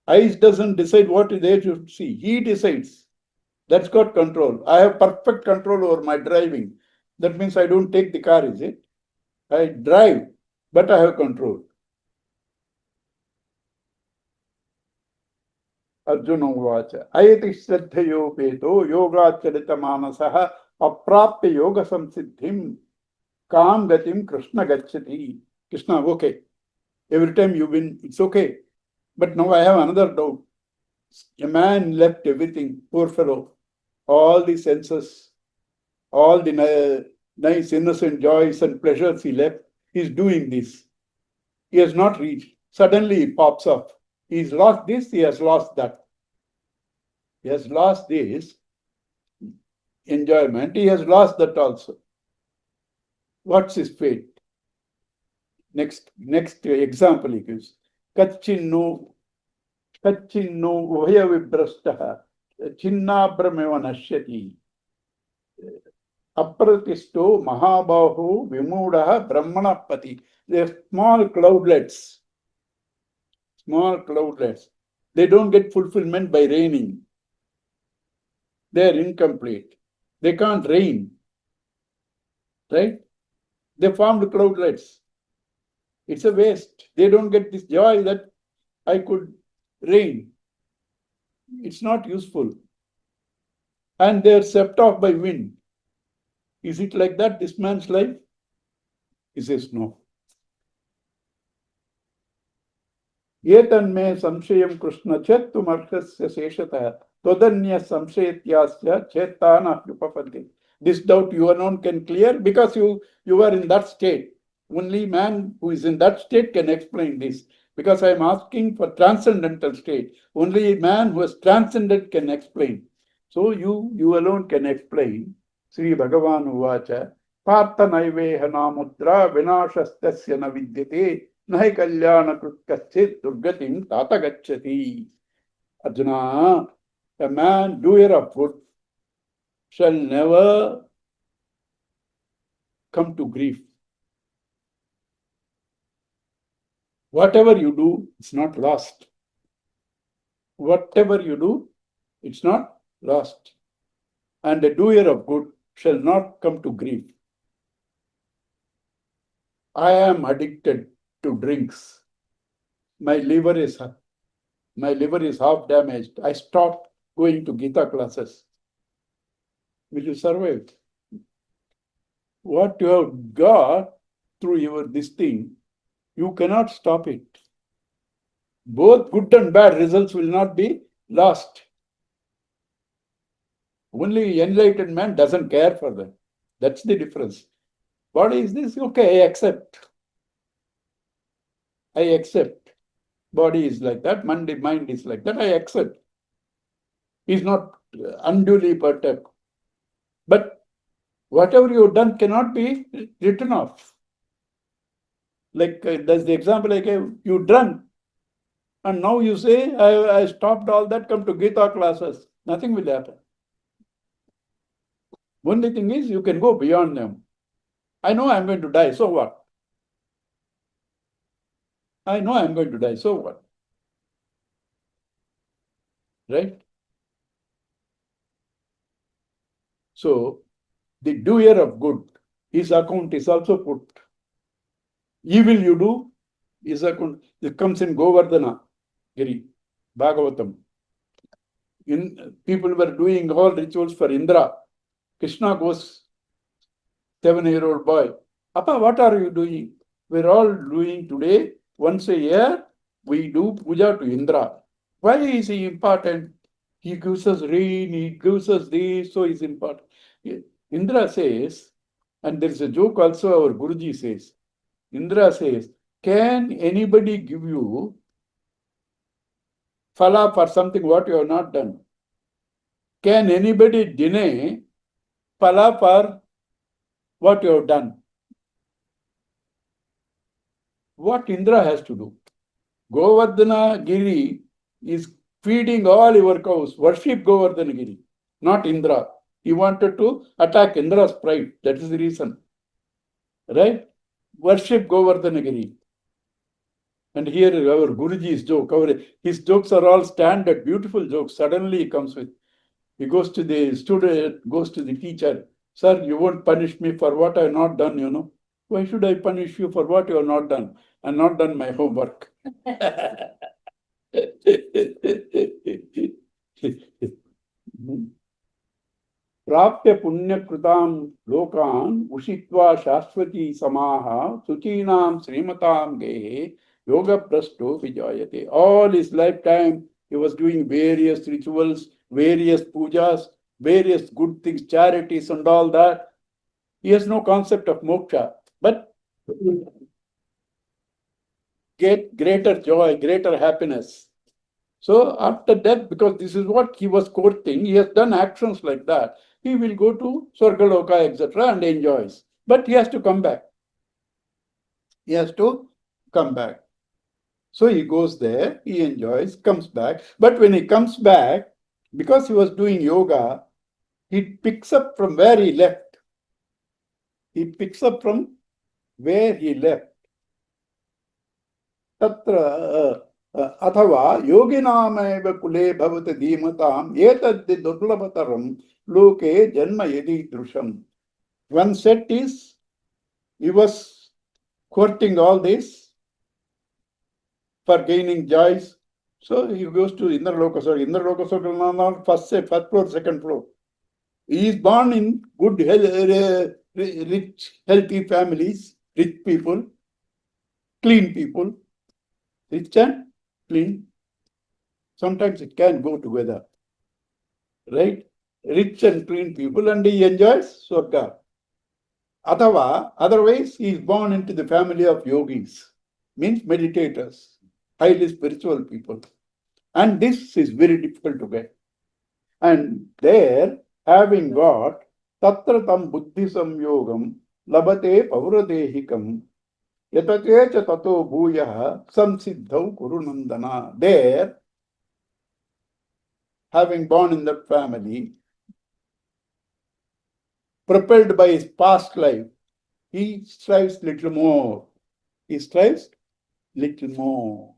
Eyes doesn't decide what they should see. He decides. That's called control. I have perfect control over my driving. That means I don't take the car, is it? I drive, but I have control. Arjuna Uvacha. Ayati Shraddhayopeto Yogacharita Manasaha Aprapya Yoga Samsiddhim Kam Gatim Krishna Gachati. Krishna, okay. Every time you win, it's okay. But now I have another doubt. A man left everything, poor fellow. All the senses, all the nice innocent joys and pleasures he left. He's doing this. He has not reached. Suddenly he pops up. He's lost this, he has lost that. He has lost this enjoyment, he has lost that also. What's his fate? Next example he gives. Kachinno Vaya Vibrastaha Chinnabrameva Nashyati Apratisto Mahabahu Vimudaha Brahmanapati. They're small cloudlets. Small cloudlets. They don't get fulfillment by raining. They are incomplete. They can't rain. Right? They formed cloudlets. It's a waste. They don't get this joy that I could rain. It's not useful. and they are swept off by wind. Is it like that, this man's life? He says, no. Etanme samshayam Krishna chettumarkasya seshata todanya samshayatyasya chetana upapatti. This doubt you alone can clear because you are in that state. Only man who is in that state can explain this. Because I am asking for transcendental state. Only a man who has transcended can explain. So you alone can explain. Sri Bhagavan Uvacha Partha Naiveha Namudra Vinashastasya na vidyate Nahi Kalyana Krutkachit Durgatim Tata Gacchati. Arjuna, a man doer of good shall never come to grief. Whatever you do, it's not lost. Whatever you do, it's not lost. And a doer of good shall not come to grief. I am addicted to drinks. My liver is half damaged. I stopped going to Geeta classes. Will you survive? What you have got through this thing, you cannot stop it. Both good and bad results will not be lost. Only enlightened man doesn't care for them. That's the difference. Body is this, okay, I accept. I accept. Body is like that, mind is like that, I accept. He's not unduly perturbed. But whatever you've done cannot be written off. Like that's the example I gave. You drank, and now you say, I stopped all that, come to Geeta classes. Nothing will happen. Only thing is, you can go beyond them. I know I'm going to die, so what? I know I'm going to die, so what? Right? So, the doer of good, his account is also put. Evil you do, his account, it comes in Govardhana, Giri, Bhagavatam. People were doing all rituals for Indra. Krishna goes, 7-year-old boy, Appa, what are you doing? We're all doing today, once a year, we do puja to Indra. Why is he important? He gives us rain, he gives us this, so he's important. Indra says, and there's a joke also our Guruji says, Indra says, can anybody give you phala for something what you have not done? Can anybody deny phala for what you have done? What Indra has to do? Govardhana Giri is feeding all your cows. Worship Govardhana Giri, not Indra. He wanted to attack Indra's pride. That is the reason. Right? Worship Govardhana Giri. And here our Guruji's joke. His jokes are all standard, beautiful jokes. Suddenly he comes with, he goes to the student, goes to the teacher. Sir, you won't punish me for what I have not done, you know. Why should I punish you for what you have not done? I have not done my homework. प्राप्य पुण्यकृतां लोकान् उषित्वा शाश्वती समाः शुचीनां श्रीमतां गेहे योगभ्रष्टो विजायते. All his lifetime he was doing various rituals, various pujas, various good things, charities and all that. He has no concept of moksha, but get greater joy, greater happiness. So after death, because this is what he was courting, he has done actions like that. He will go to Swargaloka, etc. and enjoys. But he has to come back. He has to come back. So he goes there, he enjoys, comes back. But when he comes back, because he was doing yoga, he picks up from where he left. He picks up from where he left. Tatra अथवा योगिनामेव कुले भवति धीमताम् एतद् दुर्लभतरं लोके जन्म यदीदृशम्. One set is, he was courting all this for gaining joys. So he goes to Indraloka. So Indraloka, not first floor, second floor. He is born in good, rich, healthy families, rich people, clean people, rich and clean. Sometimes it can go together, right? Rich and clean people, and he enjoys Swarga. Otherwise, he is born into the family of yogis, means meditators, highly spiritual people. And this is very difficult to get. And there, having got tatra tam buddhi samyogam labate pauradehikam yatate cha tato bhuyah samsiddhau kurunandana. There, having born in that family, propelled by his past life, he strives little more. He strives little more.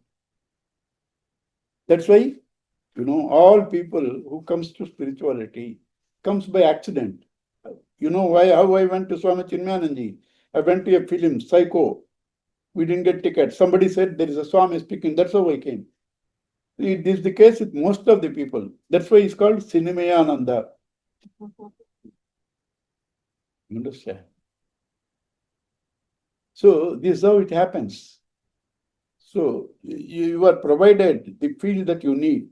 That's why, all people who comes to spirituality comes by accident. You know why? How I went to Swami Chinmayananji? I went to a film, Psycho. We didn't get tickets. Somebody said there is a Swami speaking. That's how I came. It is the case with most of the people. That's why it's called Cinemayananda. You understand? So this is how it happens. So you are provided the field that you need.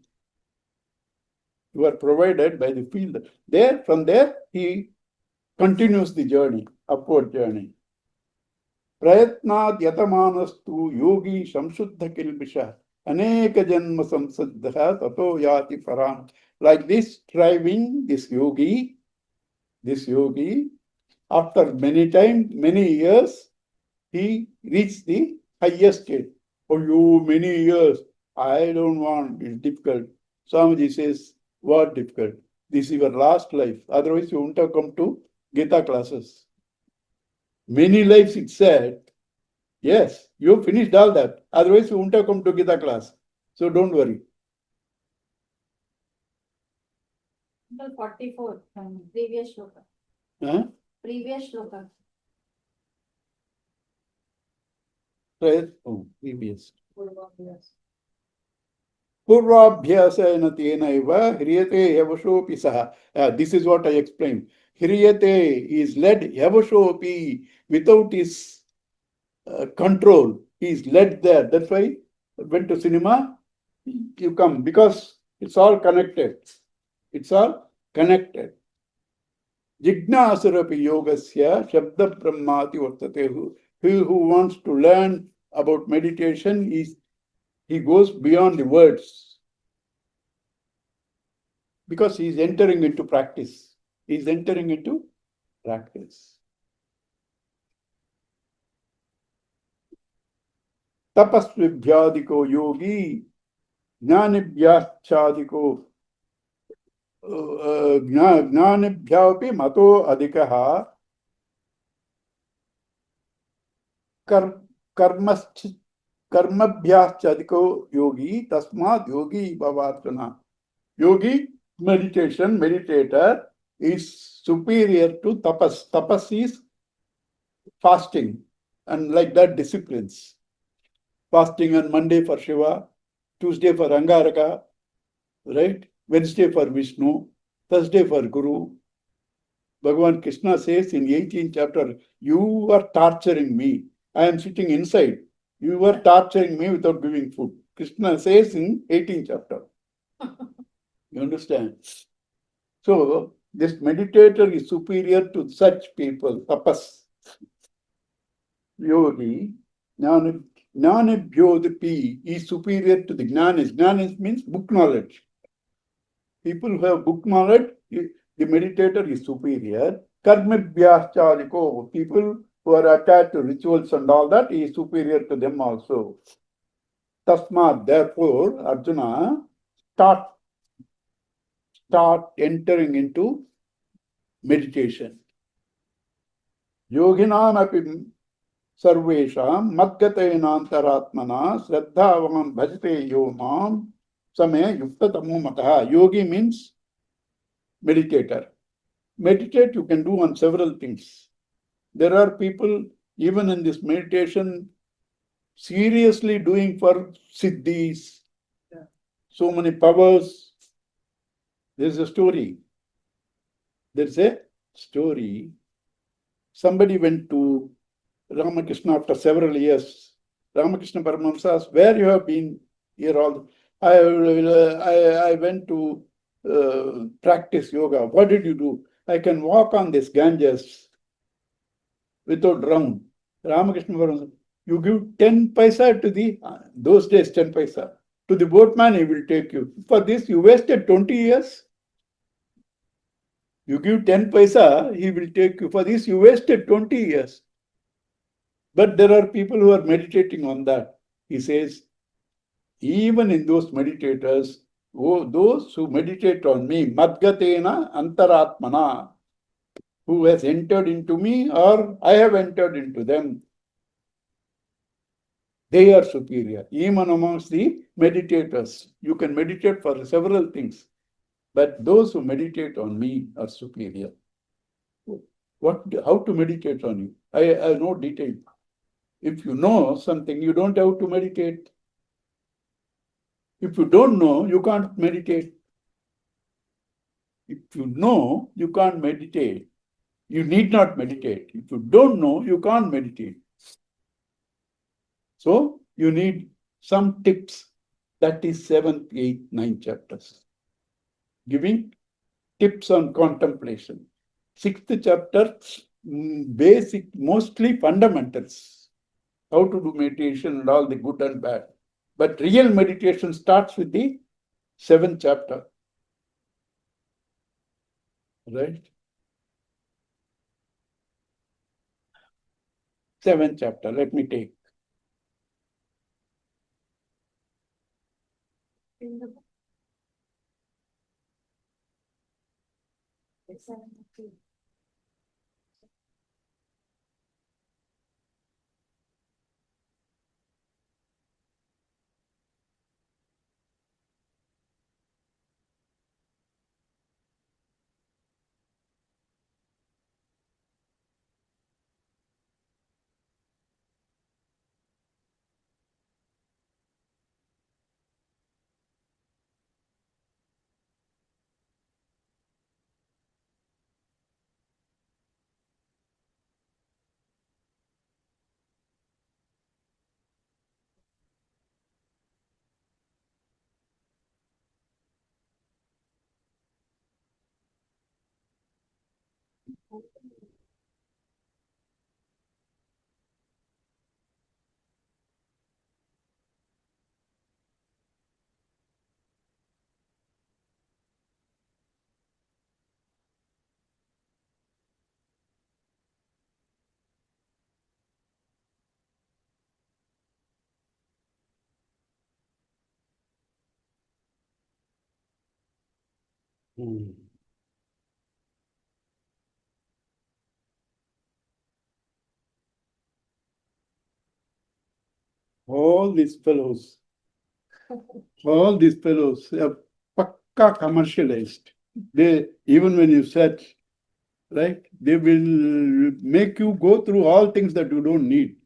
You are provided by the field. From there, he continues the journey, upward journey. Prayatnad yatamanastu yogi samshuddha kilbisha aneka janma samsaddha tato yati param. Like this, striving, this yogi, after many years, he reached the highest state. Oh, many years. I don't want, it's difficult. Swamiji says, what difficult? This is your last life. Otherwise, you wouldn't have come to Geeta classes. Many lives, it said, yes, you finished all that. Otherwise, you wouldn't have come to Geeta class. So don't worry. 44, previous shloka. Huh? Previous shloka. Previous. Purvabhyasena tenaiva hriyate yavashopi saha. This is what I explained. Hriyate is led yavashopi without his control. He is led there. That's why I went to cinema. You come because it's all connected. It's all connected. Jignasarapi yogasya shabda brahmati vartate. He who wants to learn about meditation he goes beyond the words because he is entering into practice. He is entering into practice. Tapasvibhyadiko yogi, jnanibhyachadiko, jnanibhyapi mato adikaha, karmabhyachadiko yogi, tasmad yogi bhavartana. Yogi, meditator, is superior to tapas. Tapas is fasting, and like that, disciplines. Fasting on Monday for Shiva, Tuesday for Angaraka, right? Wednesday for Vishnu, Thursday for Guru. Bhagavan Krishna says in 18th chapter, you are torturing me. I am sitting inside. You are torturing me without giving food. Krishna says in 18th chapter. You understand? So, this meditator is superior to such people, tapas. Yogi, Jnanibhyodipi is superior to the Jnanis. Jnanis means book knowledge. People who have book knowledge, the meditator is superior. Karmibhyachadiko, people who are attached to rituals and all that, he is superior to them also. Tasmat, therefore, Arjuna, start entering into meditation. Yoginam api sarvesham madgatenantaratmana shraddhavam bhajate yomam same yukta tamumataha. Yogi means meditator. Meditate you can do on several things. There are people even in this meditation seriously doing for siddhis, so many powers. There is a story. There's a story. Somebody went to Ramakrishna after several years. Ramakrishna Paramahamsa asked, where you have been here all? I went to practice yoga. What did you do? I can walk on this Ganges without drown. Ramakrishna Paramahamsa, you give 10 paisa to the, those days 10 paisa, to the boatman, he will take you. For this, you wasted 20 years. You give 10 paisa, he will take you. For this, you wasted 20 years. But there are people who are meditating on that. He says, even in those meditators, those who meditate on me, Madgatena Antaratmana, who has entered into me or I have entered into them, they are superior. Even amongst the meditators, you can meditate for several things, but those who meditate on me are superior. How to meditate on you? I have no detail. If you know something, you don't have to meditate. If you don't know, you can't meditate. If you know, you can't meditate. You need not meditate. If you don't know, you can't meditate. So you need some tips. That is 7th, 8th, 9th chapters. Giving tips on contemplation. 6th chapter, basic, mostly fundamentals. How to do meditation and all the good and bad. But real meditation starts with the 7th chapter. Right? 7th chapter, let me take. All these fellows are pakka commercialized. They, even when you search, right, they will make you go through all things that you don't need.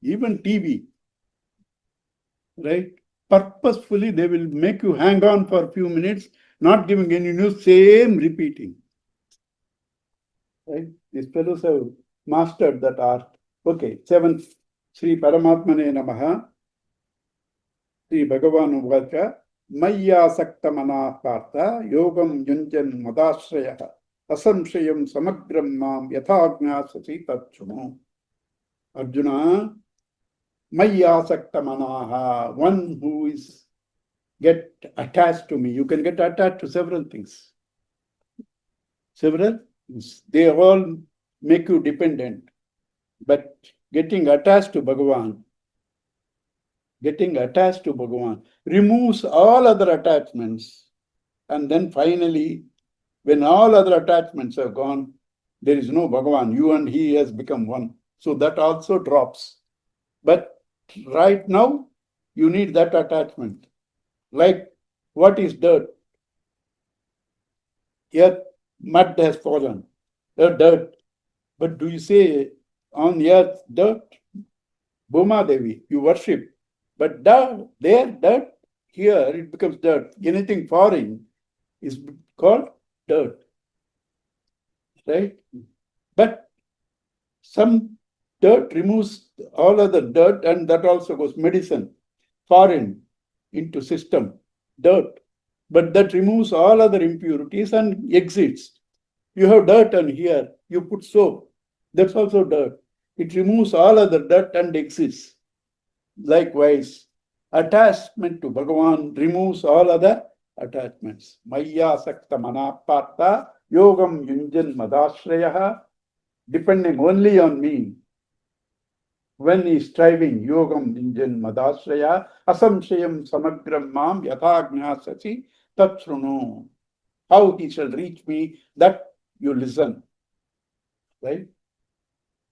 Even TV, right? Purposefully, they will make you hang on for a few minutes, not giving any news, same repeating. Right? These fellows have mastered that art. Okay, 7th, Sri Paramatmane Namaha. Sri Bhagavan Uvacha, Maya Sakta Mana Partha, Yogam Yunjan Madashraya, Asamshayam Samagram Mam, Yathagna Sasi Tatchuno. Arjuna, Maya Sakta Manaha, one who is get attached to me. You can get attached to several things. Several, they all make you dependent. But getting attached to Bhagavan removes all other attachments. And then finally, when all other attachments have gone, there is no Bhagavan. You and he has become one. So that also drops. But right now, you need that attachment. Like, what is dirt? Earth, mud has fallen. Dirt. But do you say on earth, dirt? Bhuma Devi, you worship. But dirt, here it becomes dirt. Anything foreign is called dirt, right? But some dirt removes all other dirt, and that also goes medicine, foreign into system, dirt. But that removes all other impurities and exits. You have dirt on here, you put soap, that's also dirt. It removes all other dirt and exits. Likewise, attachment to Bhagavan removes all other attachments. Maya sakta manapartha yogam yunjan madashraya, depending only on me. When he is striving, yogam yunjan madashraya, asamshayam samagram mam yathajnasasi tatsruno. How he shall reach me, that you listen. Right?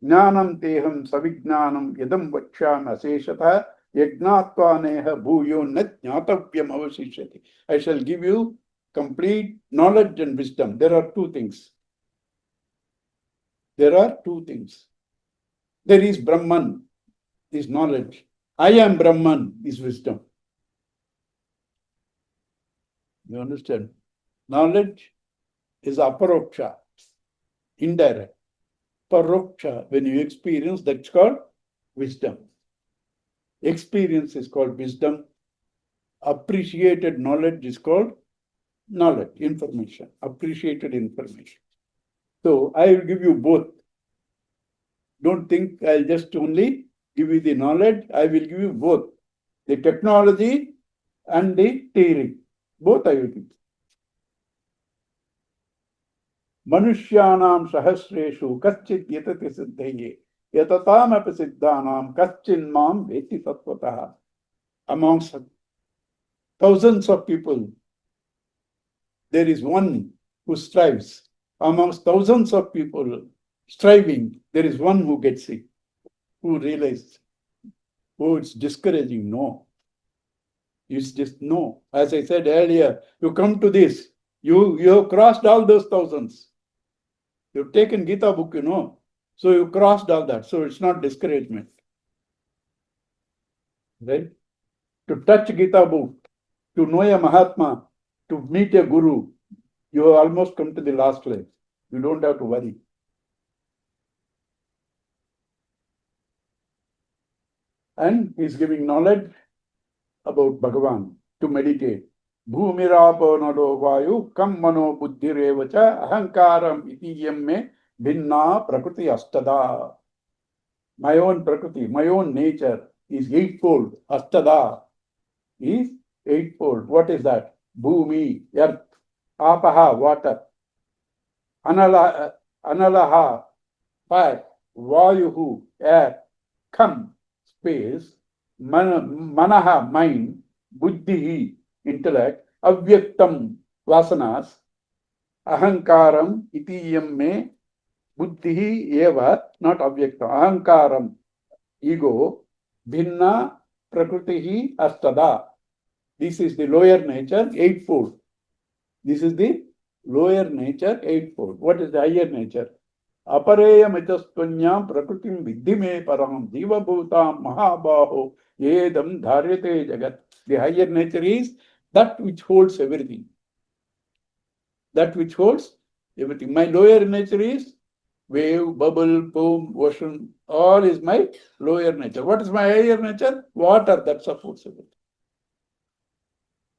Jnanam teham savijnanam yadam vachyam aseshatha yajnatva neha bhuyo nat jnatavyam avasishyati. I shall give you complete knowledge and wisdom. There are two things. There are two things. There is Brahman, is knowledge. I am Brahman, is wisdom. You understand? Knowledge is aparoksha, indirect. Paroksha, when you experience, that's called wisdom. Experience is called wisdom. Appreciated knowledge is called knowledge, information, appreciated information. So I will give you both. Don't think I'll just only give you the knowledge. I will give you both, the technology and the theory. Both I will give. Manushyanam sahasreshu kaschit yatati siddhaye yatatam api siddhanam kaschin mam veti tattvataha. Amongst thousands of people, there is one who strives. Amongst thousands of people striving, there is one who gets it, who realizes, oh, it's discouraging. No. It's just no. As I said earlier, you come to this, you have crossed all those thousands. You've taken Geeta book, so you crossed all that. So it's not discouragement. Right? To touch Geeta book, to know a Mahatma, to meet a Guru, you have almost come to the last leg. You don't have to worry. And he's giving knowledge about Bhagavan to meditate. Bhumirapo nado vayu kam mano buddhirevacha ahankaram itiyam me bhinna prakriti astada. My own prakriti, my own nature is eightfold. Astada is eightfold. What is that? Bhumi, earth. Apaha, water. Analaha, fire. Vayuhu, air. Kam, space. Manaha, mind. Buddhihi, intellect. Avyaktam, vasanas. Ahankaram, itiyam me. Buddhihi eva, not avyaktam. Ahankaram, ego. Bhinna, prakritihi, astada. This is the lower nature, eightfold. This is the lower nature, eightfold. What is the higher nature? Apareya mitastvanyam prakritim viddhime param jiva bhutam mahabaho yedam dharyate jagat. The higher nature is that which holds everything. That which holds everything. My lower nature is wave, bubble, foam, ocean. All is my lower nature. What is my higher nature? Water that supports everything.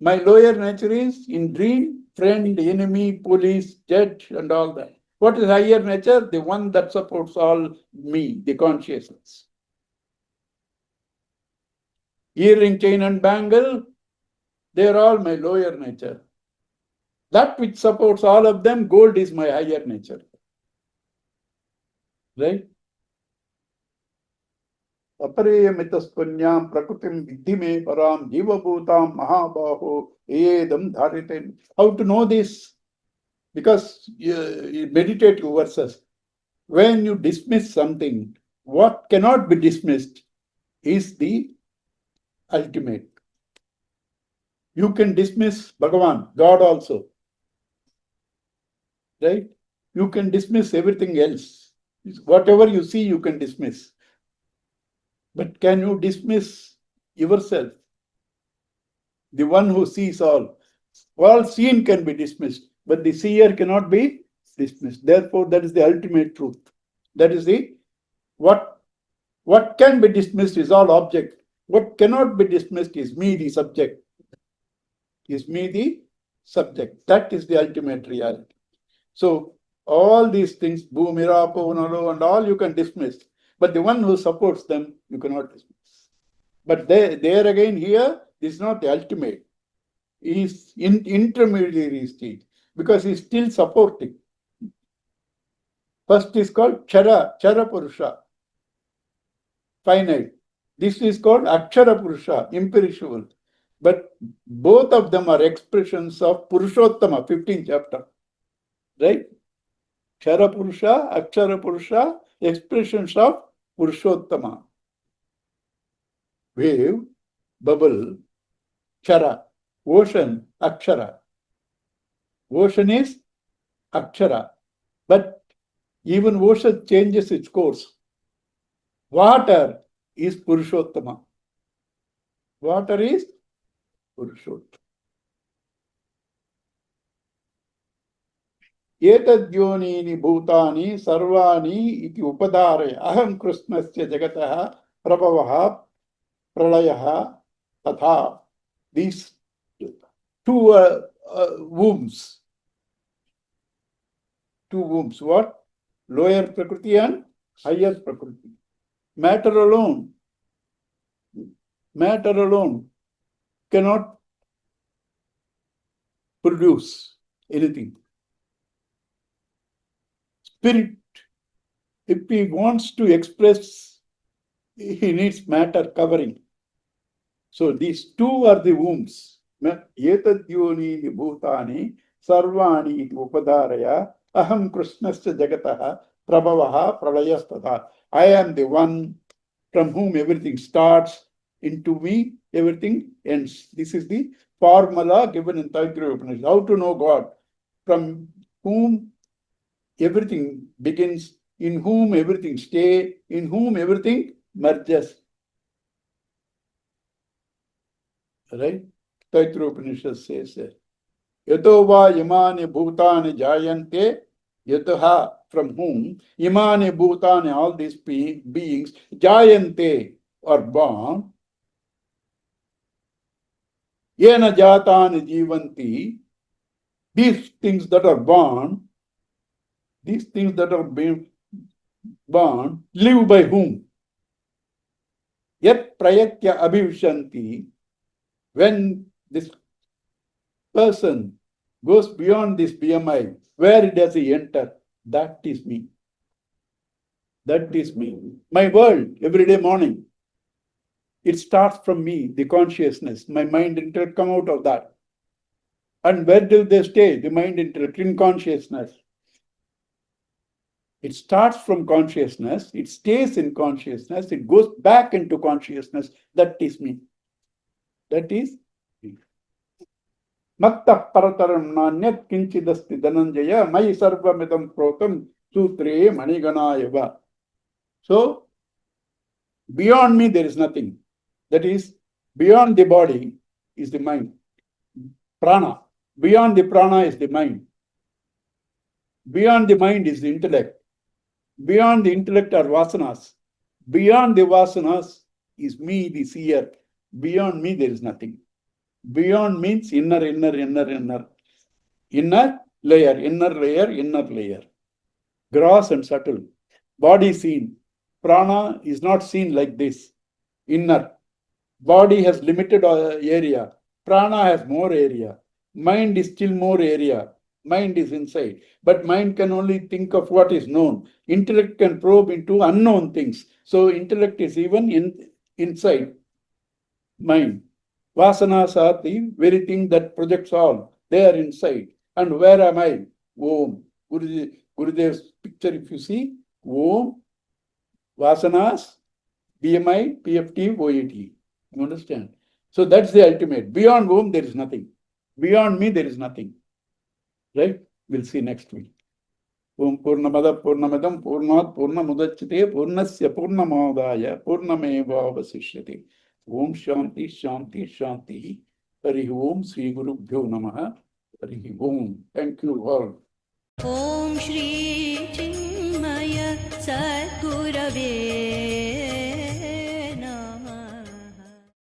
My lower nature is in dream, friend, enemy, police, judge, and all that. What is higher nature? The one that supports all me, the consciousness. Earring, chain, and bangle, they are all my lower nature. That which supports all of them, gold is my higher nature. Right? Apareya mitastvanyam prakritim viddhime param jiva bhutam mahabaho edam dharite. How to know this? Because meditative verses. When you dismiss something, what cannot be dismissed is the ultimate. You can dismiss Bhagavan, God also. Right? You can dismiss everything else. Whatever you see, you can dismiss. But can you dismiss yourself? The one who sees all. All seen can be dismissed. but the seer cannot be dismissed. Therefore, that is the ultimate truth. That is the what can be dismissed is all object. What cannot be dismissed is me, the subject. Is me, the subject. That is the ultimate reality. So all these things, Bhumira, Nalo, and all you can dismiss. But the one who supports them, you cannot dismiss. But there again, here, this is not the ultimate. He is in intermediary stage because he is still supporting. First is called Chara Purusha, finite. This is called Akshara Purusha, imperishable. But both of them are expressions of Purushottama, 15th chapter. Right? Chara Purusha, Akshara Purusha, expressions of Purushottama. Wave, bubble, Chara. Ocean, Akshara. Ocean is Akshara. But even ocean changes its course. Water is Purushottama. Water is Purushottama. एतद्योनीनि भूतानि सर्वाणि इति उपधारय अहं कृष्णस्य जगतः प्रभवः प्रलयः तथा. These two wombs. Two wombs. What? Lower Prakriti and higher Prakriti. Matter alone cannot produce anything. Spirit, if he wants to express, he needs matter covering. So these two are the wombs. Etadyoni bhutani sarvani iti upadaraya aham krishnasya jagataha prabhavaha pralayastata. I am the one from whom everything starts, into me everything ends. This is the formula given in Taittiriya Upanishad. How to know God? From whom everything begins, in whom everything stays, in whom everything merges. Right? Taittiriya Upanishad says that. Yato va imani bhutani jayante, yataha, from whom imani bhutani, all these beings, jayante, are born. Yena jatani jivanti, these things that are born, these things that are being born, live by whom? Yet prayatya abhivishanti, when this person goes beyond this BMI, where does he enter? That is me. That is me. My world, every day morning, it starts from me, the consciousness. My mind intellect come out of that. And where do they stay? The mind intellect in consciousness. It starts from consciousness, it stays in consciousness, it goes back into consciousness. That is me. That is me. Matta parataram nanyat kinchidasti dhananjaya mai sarvamidam protam sutre maniganayava. So, beyond me there is nothing. That is, beyond the body is the mind. Prana. Beyond the prana is the mind. Beyond the mind is the intellect. Beyond the intellect are vasanas. Beyond the vasanas is me, the seer. Beyond me there is nothing. Beyond means inner. Inner layer, inner layer, inner layer. Gross and subtle. Body seen. Prana is not seen like this. Inner. Body has limited area. Prana has more area. Mind is still more area. Mind is inside. But mind can only think of what is known. Intellect can probe into unknown things. So intellect is even inside mind. Vasanas are the very thing that projects all. They are inside. And where am I? Om. Gurudev's picture, if you see, Om, Vasanas, BMI, PFT, OAT. You understand? So that's the ultimate. Beyond Om, there is nothing. Beyond me, there is nothing. Right? We'll see next week. Om Purnamada Purnamadam Purnat Purnamudachite Purnasya Purnamadaya Purnameva Vasishyate. Om Shanti Shanti Shanti. Hari Om Sri Guru Bhyo Namaha. Hari Om. Thank you all. Om Shri Chinmay सद्गुरवे